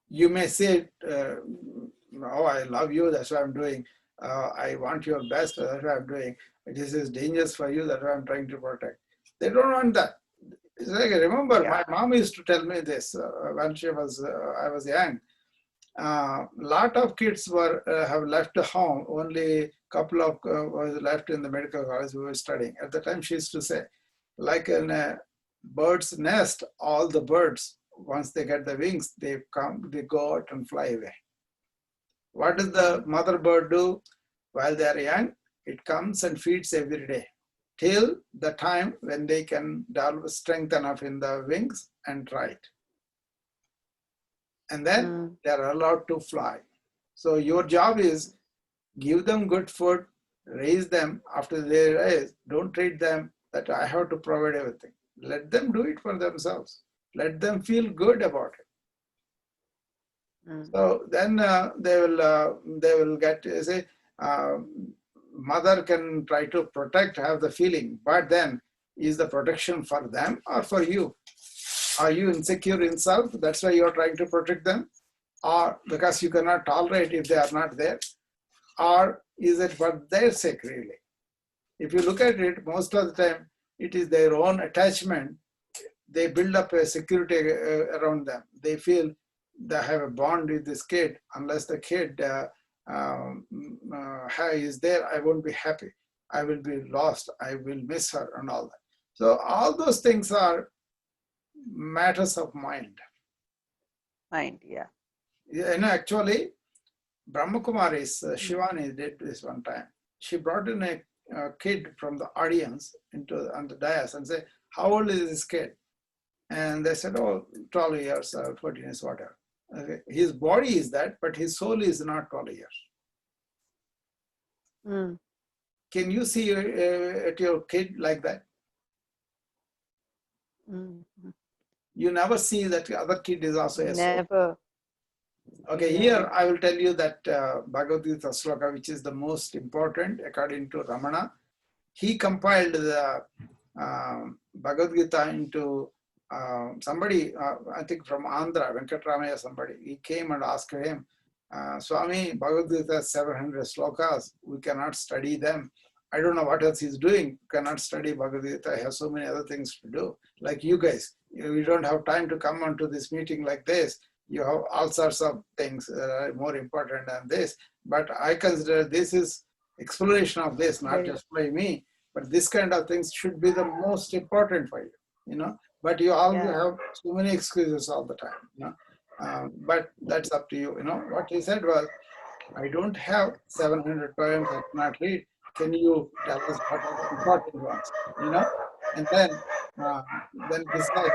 You may say, oh, I love you, that's what I'm doing. I want your best, that's what I'm doing. This is dangerous for you, that's what I'm trying to protect. They don't want that. It's like, remember, Yeah. my mom used to tell me this when I was young. Lot of kids were have left the home. Only couple of was left in the medical college we were studying. At the time, she used to say, like in a bird's nest, all the birds, once they get the wings, they go out and fly away. What does the Mm. mother bird do while they are young? It comes and feeds every day till the time when they can develop strength enough in the wings and try it. And then Mm. they are allowed to fly. So your job is give them good food, raise them after they raise. Don't treat them that I have to provide everything. Let them do it for themselves. Let them feel good about it. Mm. So then they will get say uh, mother can try to protect, have the feeling, but then is the protection for them or for you? Are you insecure in self? That's why you are trying to protect them, or because you cannot tolerate if they are not there, or is it for their sake really? If you look at it, most of the time it is their own attachment. They build up a security around them. They feel they have a bond with this kid. Unless the kid is there, I won't be happy. I will be lost. I will miss her and all that. So all those things are matters of mind. Mind. Yeah. Actually, Brahma Kumaris, Mm. Shivani did this one time. She brought in a kid from the audience on the dais and said, how old is this kid? And they said, oh, 12 years, 14 years, whatever. Okay. His body is that, but his soul is not 12 years. Mm. Can you see at your kid like that? Mm. You never see that the other kid is also a soul. Never. Okay, Never. here I will tell you that Bhagavad Gita sloka, which is the most important according to Ramana. He compiled the Bhagavad Gita into somebody, I think from Andhra, Venkatramaya, somebody. He came and asked him, Swami, Bhagavad Gita has 700 slokas. We cannot study them. I don't know what else he's doing. Cannot study Bhagavad Gita. I have so many other things to do. Like you guys, we don't have time to come onto this meeting like this. You have all sorts of things that are more important than this. But I consider this is exploration of this, not Very. just by me. But this kind of things should be the most important for you, you know. But you all Yeah. have so many excuses all the time, you know. But that's up to you. You know what he said was, I don't have 700 poems I cannot read. Can you tell us what are the important ones? You know, and then uh, he said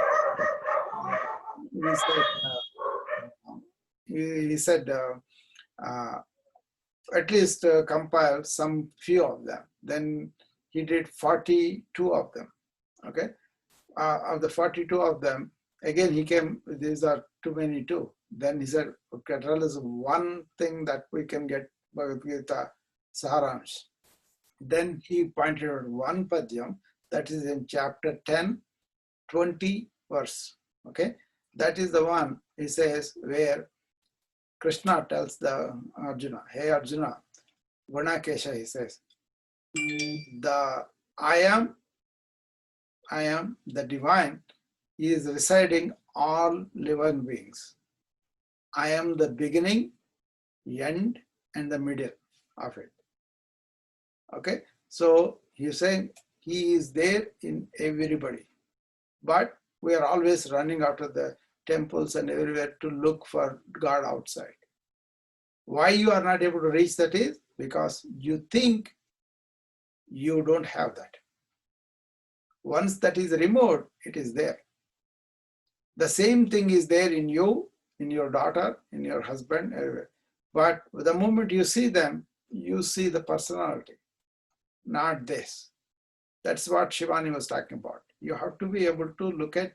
he said uh, at least compile some few of them. Then he did 42 of them. Okay, of the 42 of them, Again, he came, these are too many too. Then he said, okay, tell us one thing that we can get Bhagavad Gita Saransh. Then he pointed out one padyam that is in chapter 10, 20 verse. Okay, that is the one, he says, where Krishna tells the Arjuna, hey Arjuna, Gunakesha, he says, the I am the divine, is residing all living beings. I am the beginning, end, and the middle of it. Okay, so he's saying he is there in everybody, but we are always running out of the temples and everywhere to look for God outside. Why you are not able to reach that is because you think you don't have that. Once that is removed, it is there. The same thing is there in you, in your daughter, in your husband, everywhere. But the moment you see them, you see the personality, not this. That's what Shivani was talking about. You have to be able to look at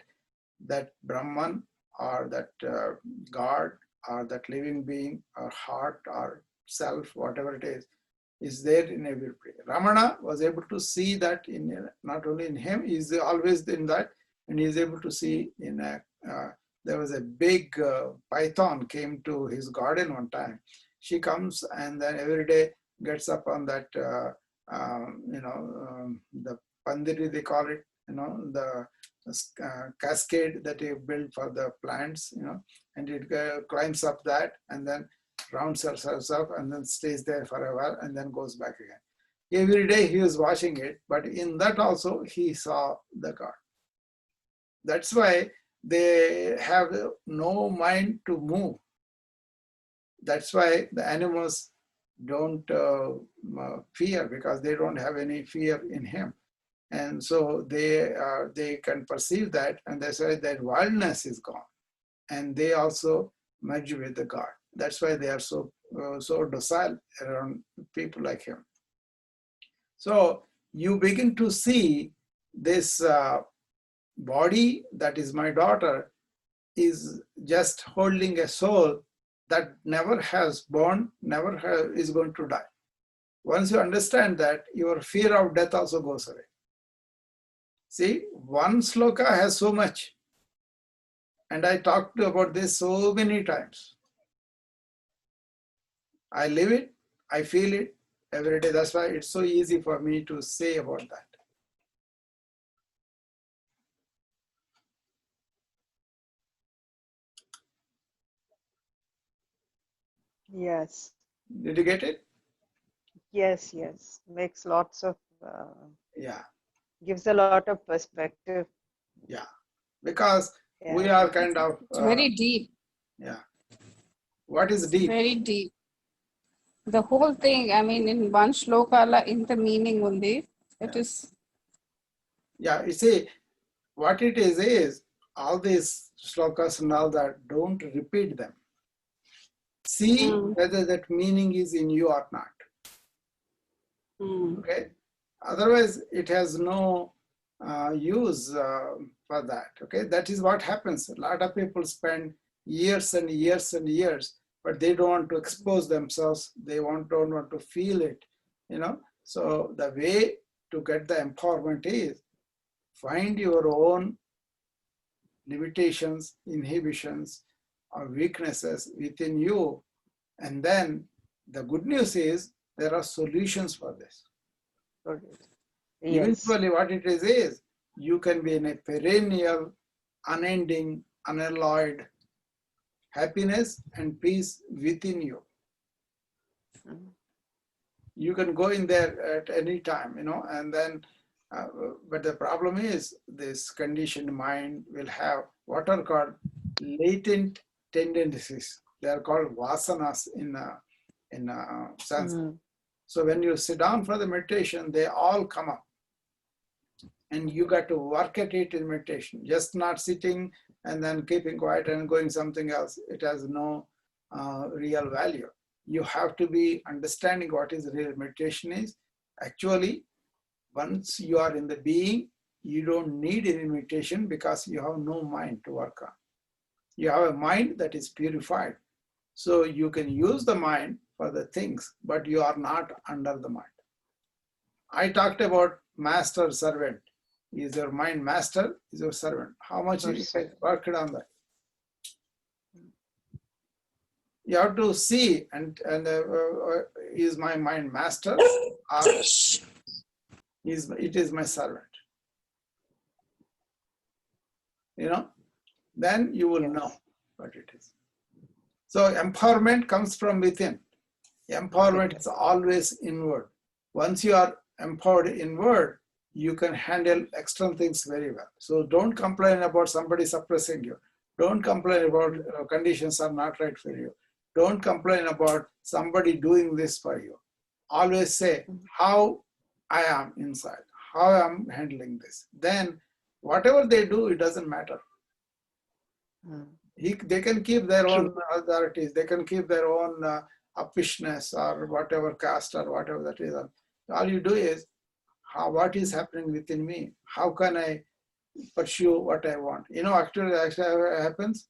that Brahman or that God or that living being or heart or self, whatever it is there in everybody. Ramana was able to see that in not only in him, he's always in that, and he's able to see in a, there was a big python came to his garden one time. She comes and then every day gets up on that, the pandiri they call it, the cascade that you build for the plants, and it climbs up that and then rounds herself up and then stays there for a while and then goes back again. Every day he was watching it, but in that also he saw the God. That's why they have no mind to move. That's why the animals don't fear, because they don't have any fear in him. And so they can perceive that, and that's why that wildness is gone. And they also merge with the God. That's why they are so docile around people like him. So you begin to see this body that is my daughter is just holding a soul that never has born, is going to die. Once you understand that, your fear of death also goes away. See, one sloka has so much. And I talked about this so many times. I live it, I feel it every day. That's why it's so easy for me to say about that. Yes. Did you get it? Yes, yes. Makes lots of, Yeah, gives a lot of perspective. yeah. Because we Yeah. are kind of, It's very deep. yeah. What is It's deep? very deep. The whole thing, I mean, in one shloka, in the meaning only, it Yeah. is. Yeah, you see, what it is all these slokas and all that, don't repeat them. See whether that meaning is in you or not. Okay? Otherwise, it has no use for that. Okay? That is what happens. A lot of people spend years and years and years, but they don't want to expose themselves. They don't want to feel it. So the way to get the empowerment is find your own limitations, inhibitions, or weaknesses within you. And then the good news is there are solutions for this. Yes. Eventually, what it is you can be in a perennial, unending, unalloyed happiness and peace within you. You can go in there at any time, and then, but the problem is this conditioned mind will have what are called latent tendencies. They are called vasanas in Sanskrit. So when you sit down for the meditation, they all come up. And you got to work at it in meditation, just not sitting and then keeping quiet and going something else. It has no real value. You have to be understanding what is real meditation is. Actually, once you are in the being, you don't need an invitation because you have no mind to work on. You have a mind that is purified. So you can use the mind for the things, but you are not under the mind. I talked about master servant. Is your mind master? Is your servant? How much you worked on that? You have to see and is my mind master or it is my servant? Then you will know what it is. So empowerment comes from within. Empowerment is always inward. Once you are empowered inward, you can handle external things very well. So don't complain about somebody suppressing you. Don't complain about conditions are not right for you. Don't complain about somebody doing this for you. Always say how I am inside, how I am handling this. Then whatever they do, it doesn't matter. They can keep their own authorities. They can keep their own uppishness or whatever caste or whatever that is. All you do is, what is happening within me? How can I pursue what I want? Actually what happens?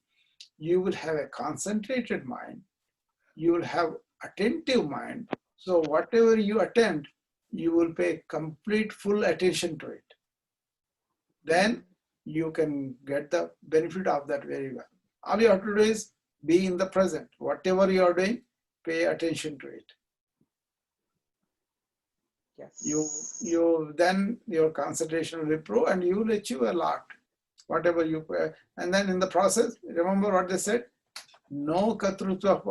You will have a concentrated mind. You will have attentive mind. So whatever you attend, you will pay complete full attention to it. Then you can get the benefit of that very well. All you have to do is be in the present. Whatever you are doing, pay attention to it. Yes. Then your concentration will improve and you will achieve a lot. Whatever you and then in the process, remember what they said? No katrutva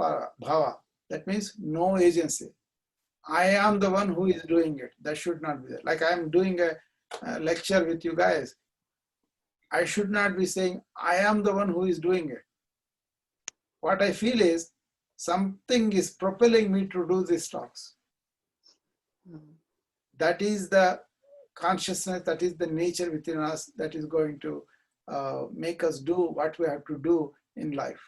bhava. That means no agency. I am the one who is doing it. That should not be there. Like I am doing a lecture with you guys. I should not be saying I am the one who is doing it. What I feel is something is propelling me to do these talks. That is the consciousness, that is the nature within us that is going to make us do what we have to do in life.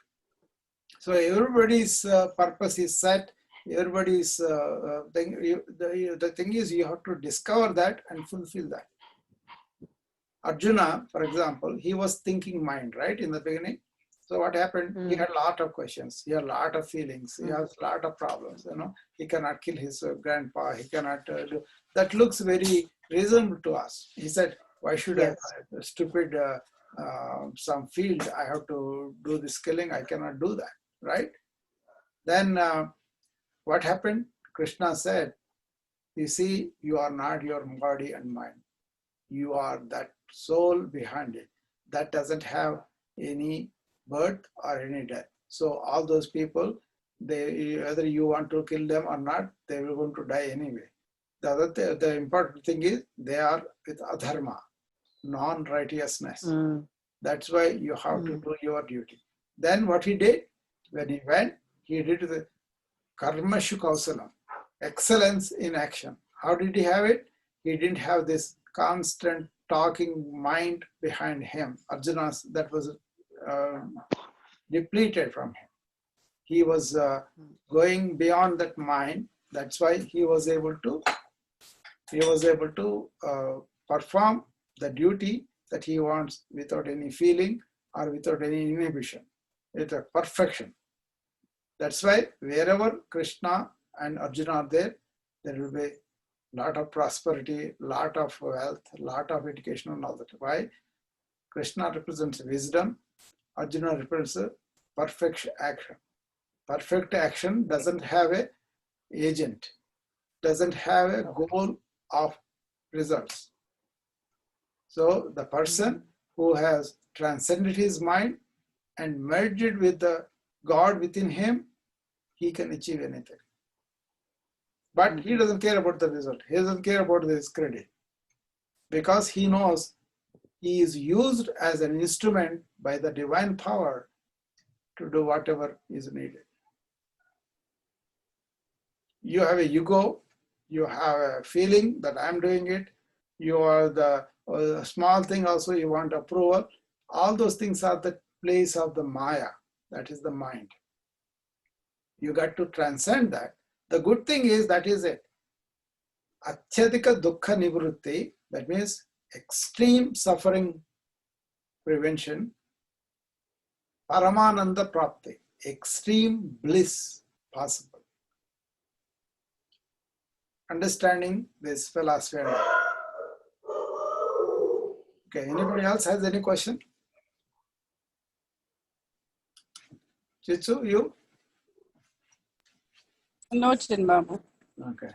So everybody's purpose is set. Everybody's thing. The thing is, you have to discover that and fulfill that. Arjuna, for example, he was thinking mind, right, in the beginning. So what happened? He had a lot of questions. He had a lot of feelings. He has a lot of problems. He cannot kill his grandpa. He cannot do. That looks very reasonable to us. He said, "Why should I, stupid some field? I have to do this killing. I cannot do that." Right? Then what happened? Krishna said, "You see, you are not your body and mind. You are that soul behind it that doesn't have any birth or any death. So all those people, whether you want to kill them or not, they will going to die anyway. The important thing is they are with adharma, non-righteousness. That's why you have to do your duty." Then what he did, when he went, he did the karmashu kausalam, excellence in action. How did he have it? He didn't have this constant talking mind behind him. Arjuna's, that was depleted from him. He was going beyond that mind. That's why he was able to perform the duty that he wants without any feeling or without any inhibition. It's a perfection. That's why wherever Krishna and Arjuna are there, there will be a lot of prosperity, lot of wealth, lot of education and all that. Why? Krishna represents wisdom. Arjuna represents perfect action. Perfect action doesn't have an agent, doesn't have a goal of results. So the person who has transcended his mind and merged it with the God within him, he can achieve anything. But he doesn't care about the result. He doesn't care about this credit. Because he knows he is used as an instrument by the divine power to do whatever is needed. You have a ego, you have a feeling that I'm doing it, you are the small thing also, you want approval. All those things are the place of the Maya, that is the mind. You got to transcend that. The good thing is that is it. Achyadika dukkha nivrutti, that means extreme suffering prevention, Paramananda Prapti, extreme bliss possible. Understanding this philosophy. Okay, anybody else has any question? Chichu, you? No, Chinbabu. Okay.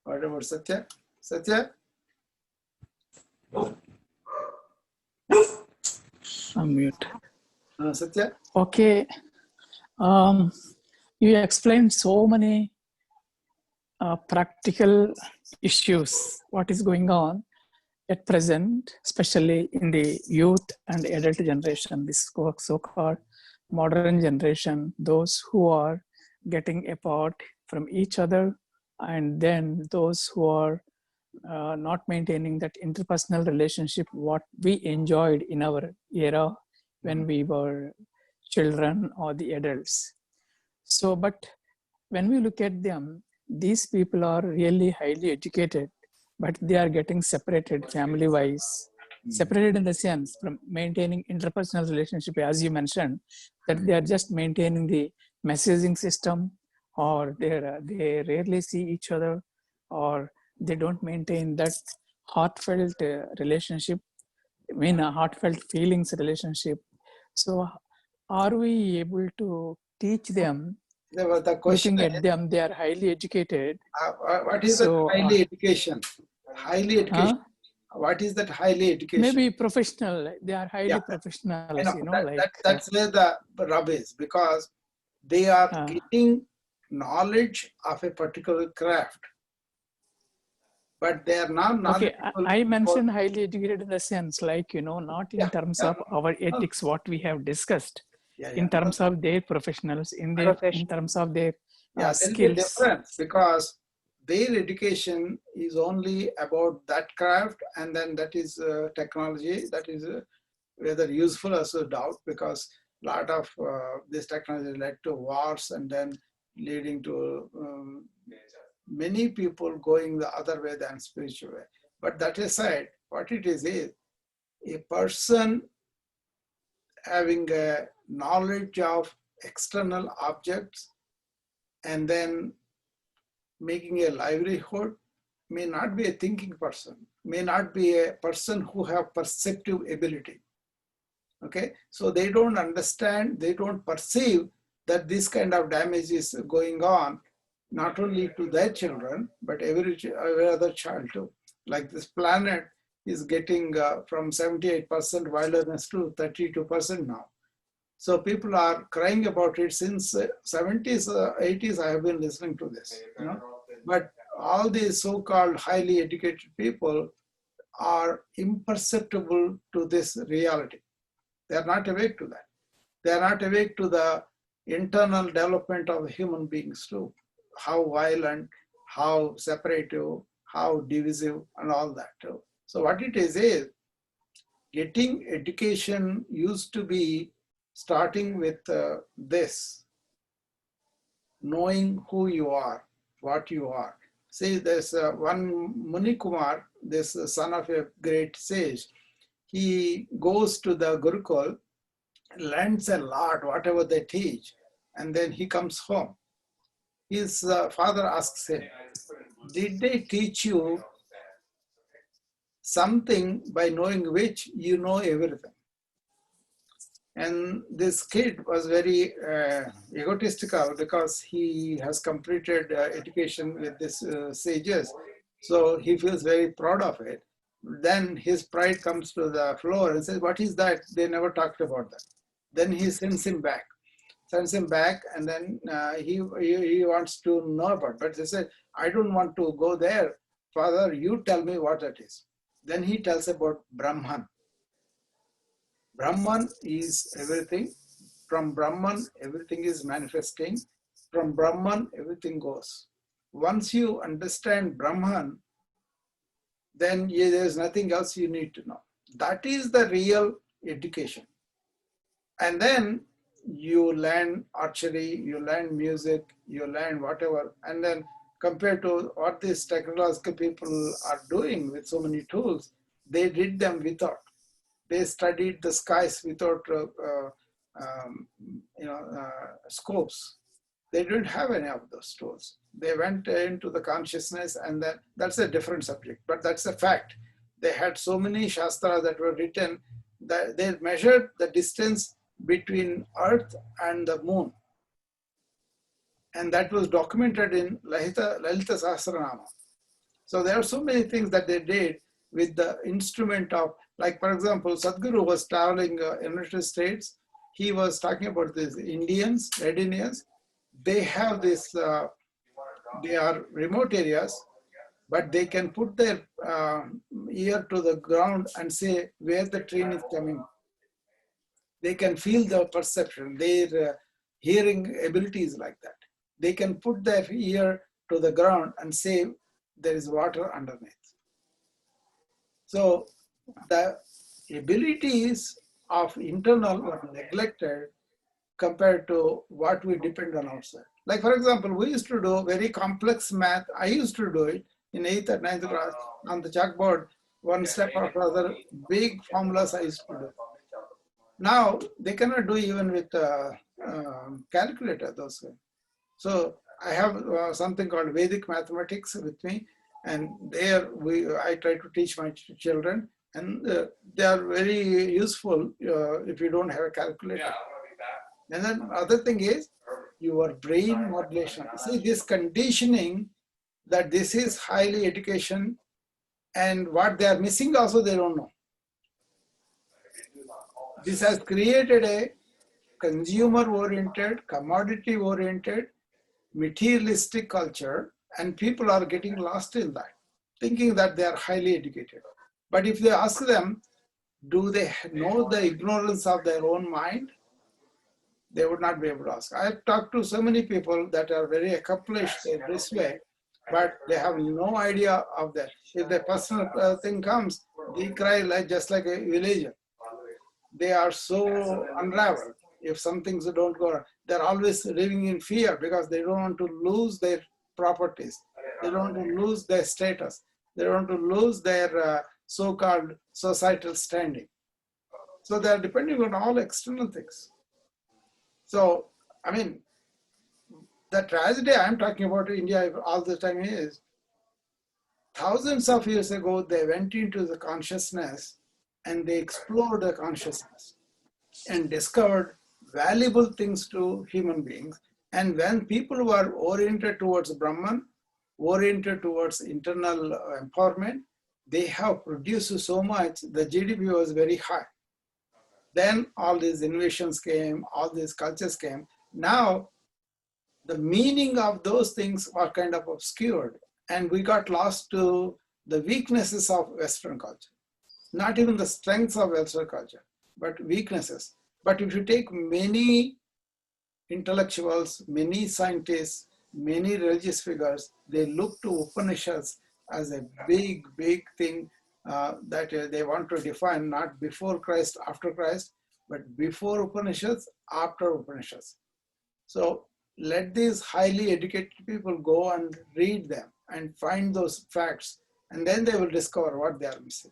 What about Satya? Satya? Unmute. Satya? Okay. Um, you explained so many practical issues, what is going on at present, especially in the youth and adult generation, this so-called modern generation, those who are getting apart from each other, and then those who are not maintaining that interpersonal relationship, what we enjoyed in our era when we were children or the adults. So, but when we look at them, these people are really highly educated, but they are getting separated family wise, separated in the sense from maintaining interpersonal relationship, as you mentioned, that they are just maintaining the messaging system, or they rarely see each other, or they don't maintain that heartfelt relationship, I mean, a heartfelt feelings relationship. So, are we able to teach them? The question Looking is, at them, they are highly educated. what is So, that highly education? Highly education. What is that highly education? maybe professional. They are highly professional. I know, You know, that's where the rub is, because they are getting knowledge of a particular craft, but they are not okay. knowledgeable. I mentioned highly educated in the sense, like, you know, not in terms of our ethics, what we have discussed, in terms of their professionals, in terms of their there skills. is a difference, because their education is only about that craft, and then that is technology, that is whether useful as a doubt, because a lot of this technology led to wars, and then leading to many people going the other way than spiritual way. But that aside, what it is a person having a knowledge of external objects and then making a livelihood may not be a thinking person, may not be a person who have perceptive ability. Okay, so they don't understand, they don't perceive that this kind of damage is going on, not only to their children, but every other child too. Like this planet is getting from 78% wilderness to 32% now. So people are crying about it since 70s, 80s. I have been listening to this, you know? But all these so-called highly educated people are imperceptible to this reality. They are not awake to that. They are not awake to the internal development of human beings too. How violent, how separative, how divisive, and all that too. So what it is getting education used to be starting with this, knowing who you are, what you are. See, there's one Muni Kumar, this son of a great sage. He goes to the Gurukul, learns a lot, whatever they teach, and then he comes home. His father asks him, did they teach you something by knowing which you know everything? And this kid was very egotistical, because he has completed education with this sages. So he feels very proud of it. Then his pride comes to the floor and says, what is that? They never talked about that. Then he sends him back, and then he wants to know about it. But he said, I don't want to go there. Father, you tell me what that is. Then he tells about Brahman. Brahman is everything. From Brahman, everything is manifesting. From Brahman, everything goes. Once you understand Brahman, then there's nothing else you need to know. That is the real education. And then you learn archery, you learn music, you learn whatever. And then compared to what these technological people are doing with so many tools. They did them without. They studied the skies without, scopes. They didn't have any of those tools. They went into the consciousness, and then that's a different subject, but that's a fact. They had so many shastras that were written that they measured the distance between Earth and the moon. And that was documented in Lalita Sahasranama. So there are so many things that they did with the instrument of, like, for example, Sadhguru was traveling in United States. He was talking about these Indians, Red Indians. They have this, they are remote areas, but they can put their ear to the ground and say where the train is coming. They can feel the perception, their hearing abilities like that. They can put their ear to the ground and say there is water underneath. So the abilities of internal were neglected compared to what we depend on outside. Like, for example, we used to do very complex math. I used to do it in 8th or 9th class on the chalkboard, one step after other, big formulas I used to do. Now they cannot do even with calculator those things. So I have something called Vedic mathematics with me, and there I try to teach my children, and they are very useful if you don't have a calculator. And then other thing is your brain modulation. See, this conditioning that this is highly education, and what they are missing also they don't know. This has created a consumer-oriented, commodity-oriented, materialistic culture, and people are getting lost in that, thinking that they are highly educated. But if they ask them, do they know the ignorance of their own mind? They would not be able to ask. I've talked to so many people that are very accomplished in this way, but they have no idea of that. If the personal thing comes, they cry just like a villager. They are so unraveled. If some things don't go, they're always living in fear because they don't want to lose their properties. They don't want to lose their status. They don't want to lose their so-called societal standing. So they're depending on all external things. So, I mean, the tragedy I'm talking about in India all the time is, thousands of years ago, they went into the consciousness and they explored the consciousness and discovered valuable things to human beings. And when people were oriented towards Brahman, oriented towards internal empowerment, they have produced so much, the GDP was very high. Then all these innovations came, all these cultures came. Now, the meaning of those things are kind of obscured, and we got lost to the weaknesses of Western culture. Not even the strengths of Western culture, but weaknesses. But if you take many intellectuals, many scientists, many religious figures, they look to Upanishads as a big, big thing that they want to define, not before Christ, after Christ, but before Upanishads, after Upanishads. So let these highly educated people go and read them and find those facts, and then they will discover what they are missing.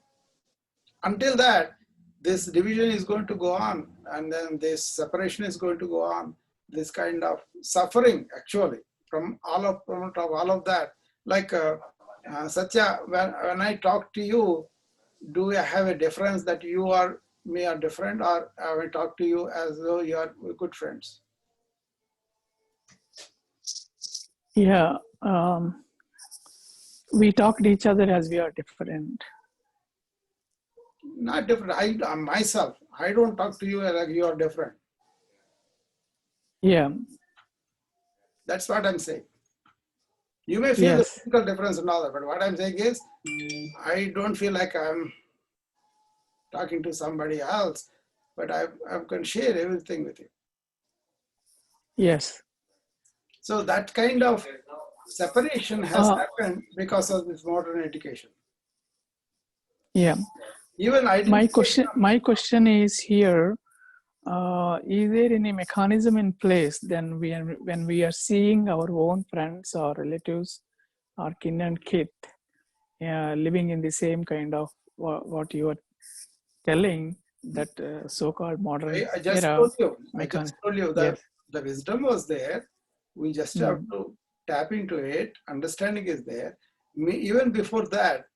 Until that, this division is going to go on, and then this separation is going to go on, this kind of suffering actually from all of that. Like Satya, when I talk to you, do I have a difference that you are me are different, or I will talk to you as though you are good friends? Yeah, we talk to each other as we are different. Not different. I myself, I don't talk to you like you are different. Yeah. That's what I'm saying. You may feel the Yes. physical difference and all that, but what I'm saying is, I don't feel like I'm talking to somebody else, but I can share everything with you. Yes. So that kind of separation has happened because of this modern education. Yeah. Even My question is here, is there any mechanism in place then when we are seeing our own friends or relatives our kin and kith, living in the same kind of what you are telling, that so-called modern I just era. told you. I just told you that Yes. the wisdom was there. We just have Mm. to tap into it. Understanding is there. Even before that,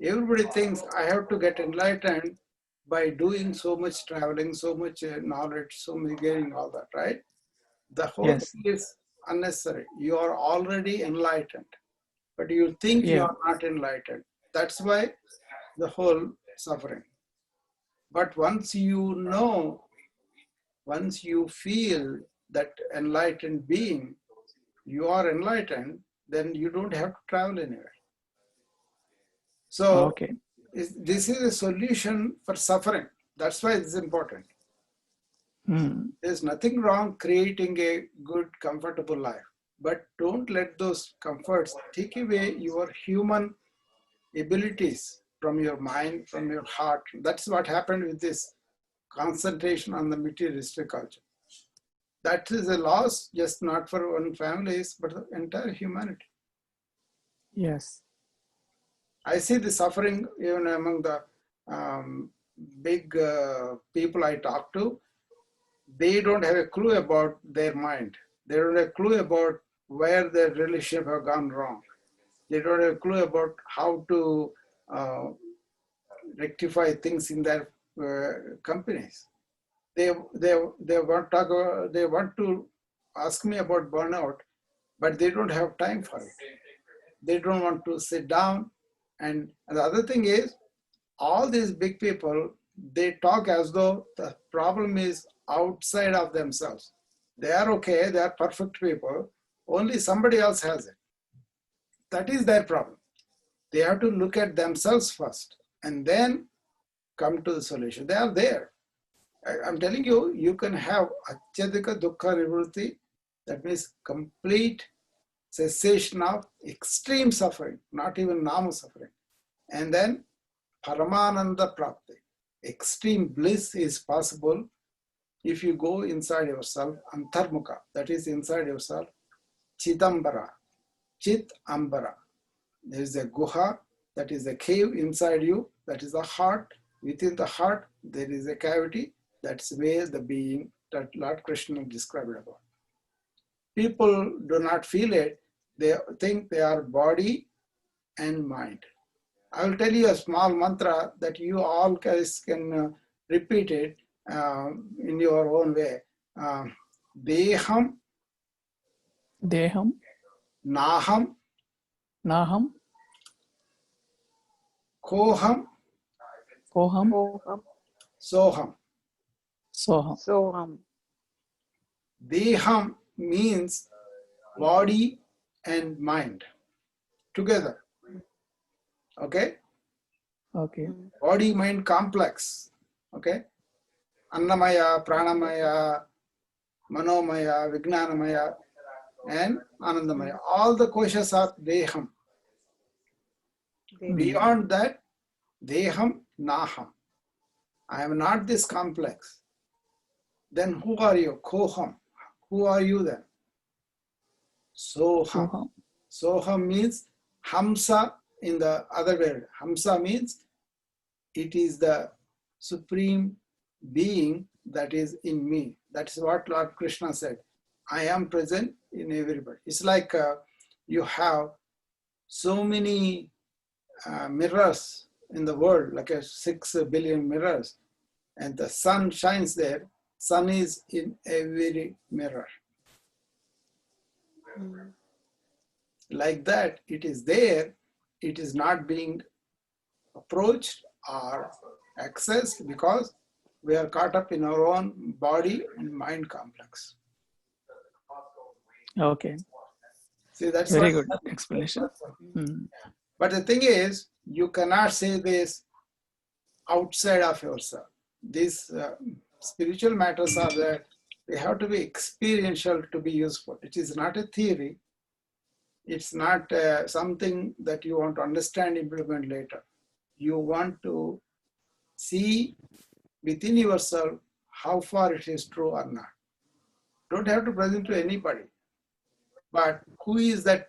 everybody thinks I have to get enlightened by doing so much traveling, so much knowledge, so much gaining, all that, right? The whole Yes. thing is unnecessary. You are already enlightened, but you think you Yeah. are not enlightened. That's why the whole suffering. But once you know, once you feel that enlightened being, you are enlightened, then you don't have to travel anywhere. So Okay. this is a solution for suffering. That's why it's important. Mm. There's nothing wrong creating a good, comfortable life, but don't let those comforts take away your human abilities from your mind, from your heart. That's what happened with this concentration on the materialistic culture. That is a loss, just not for one families, but the entire humanity. Yes. I see the suffering even among the big people I talk to. They don't have a clue about their mind. They don't have a clue about where their relationship have gone wrong. They don't have a clue about how to rectify things in their companies. They want to ask me about burnout, but they don't have time for it. They don't want to sit down. And the other thing is, all these big people, they talk as though the problem is outside of themselves. They are okay, they are perfect people, only somebody else has it. That is their problem. They have to look at themselves first and then come to the solution. They are there. I'm telling you, you can have Achyadika Dukkha Nivrutti, that means complete cessation of extreme suffering, not even nama suffering. And then Paramananda Prapti. Extreme bliss is possible if you go inside yourself, Antarmukha, that is inside yourself, Chidambara, Chit Ambara. There is a guha, that is a cave inside you, that is the heart. Within the heart, there is a cavity, that's where the being that Lord Krishna described about. People do not feel it, they think they are body and mind. I will tell you a small mantra that you all guys can repeat it in your own way. Deham, Deham, Naham, Naham, Koham, Koham, Soham, Soham. Soham. Soham. Deham means body and mind together. Okay? Okay. Body mind complex. Okay? Annamaya, Pranamaya, Manomaya, Vijnanamaya, and Anandamaya. All the koshas are Deham. Beyond that, Deham, Naham. I am not this complex. Then who are you? Koham. Who are you then? Soham. Soham. Soham means Hamsa in the other way. Hamsa means it is the supreme being that is in me. That is what Lord Krishna said. I am present in everybody. It's like you have so many mirrors in the world, like 6 billion mirrors, and the sun shines there. Sun is in every mirror. Like that, it is there. It is not being approached or accessed because we are caught up in our own body and mind complex. Okay. See, that's Very what. good explanation. But the thing is, you cannot say this outside of yourself. These spiritual matters are that they have to be experiential to be useful. It is not a theory. It's not something that you want to understand, implement later. You want to see within yourself how far it is true or not. Don't have to present to anybody. But who is that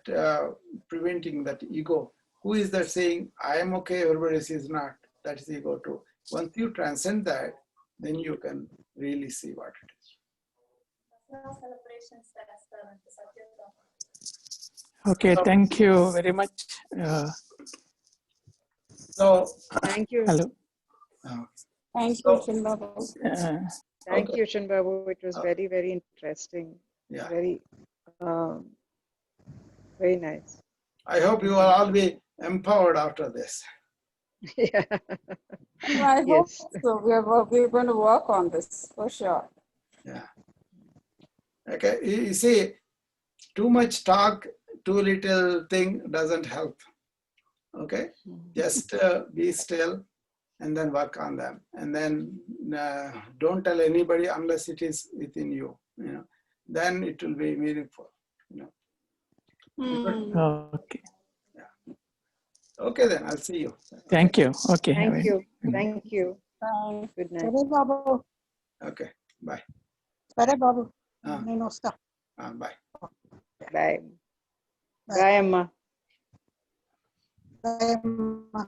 preventing that ego? Who is that saying, I am okay, everybody else is not? That is ego too. Once you transcend that, then you can really see what it is. Okay, thank you very much. So, Thank you. Hello. Thank So- you, Chindababu. Thank Okay. you, Shanbabu. It was very, very interesting. Yeah. Very, very nice. I hope you will all be empowered after this. Yeah. I hope Yes. so. We're going to work on this for sure. Yeah. Okay. You see, too much talk, too little thing doesn't help. Okay. Just be still and then work on them. And then don't tell anybody unless it is within you. You know, then it will be meaningful. You know. Okay. Okay, then I'll see you. Thank you. Okay. Thank you. Good night. Thank you. Bye. Good night. సరే బాబు Okay. Bye. సరే బాబు Ah. నేను వస్తా Bye. Bye. Bye. Bye, Amma. Bye, అమ్మా.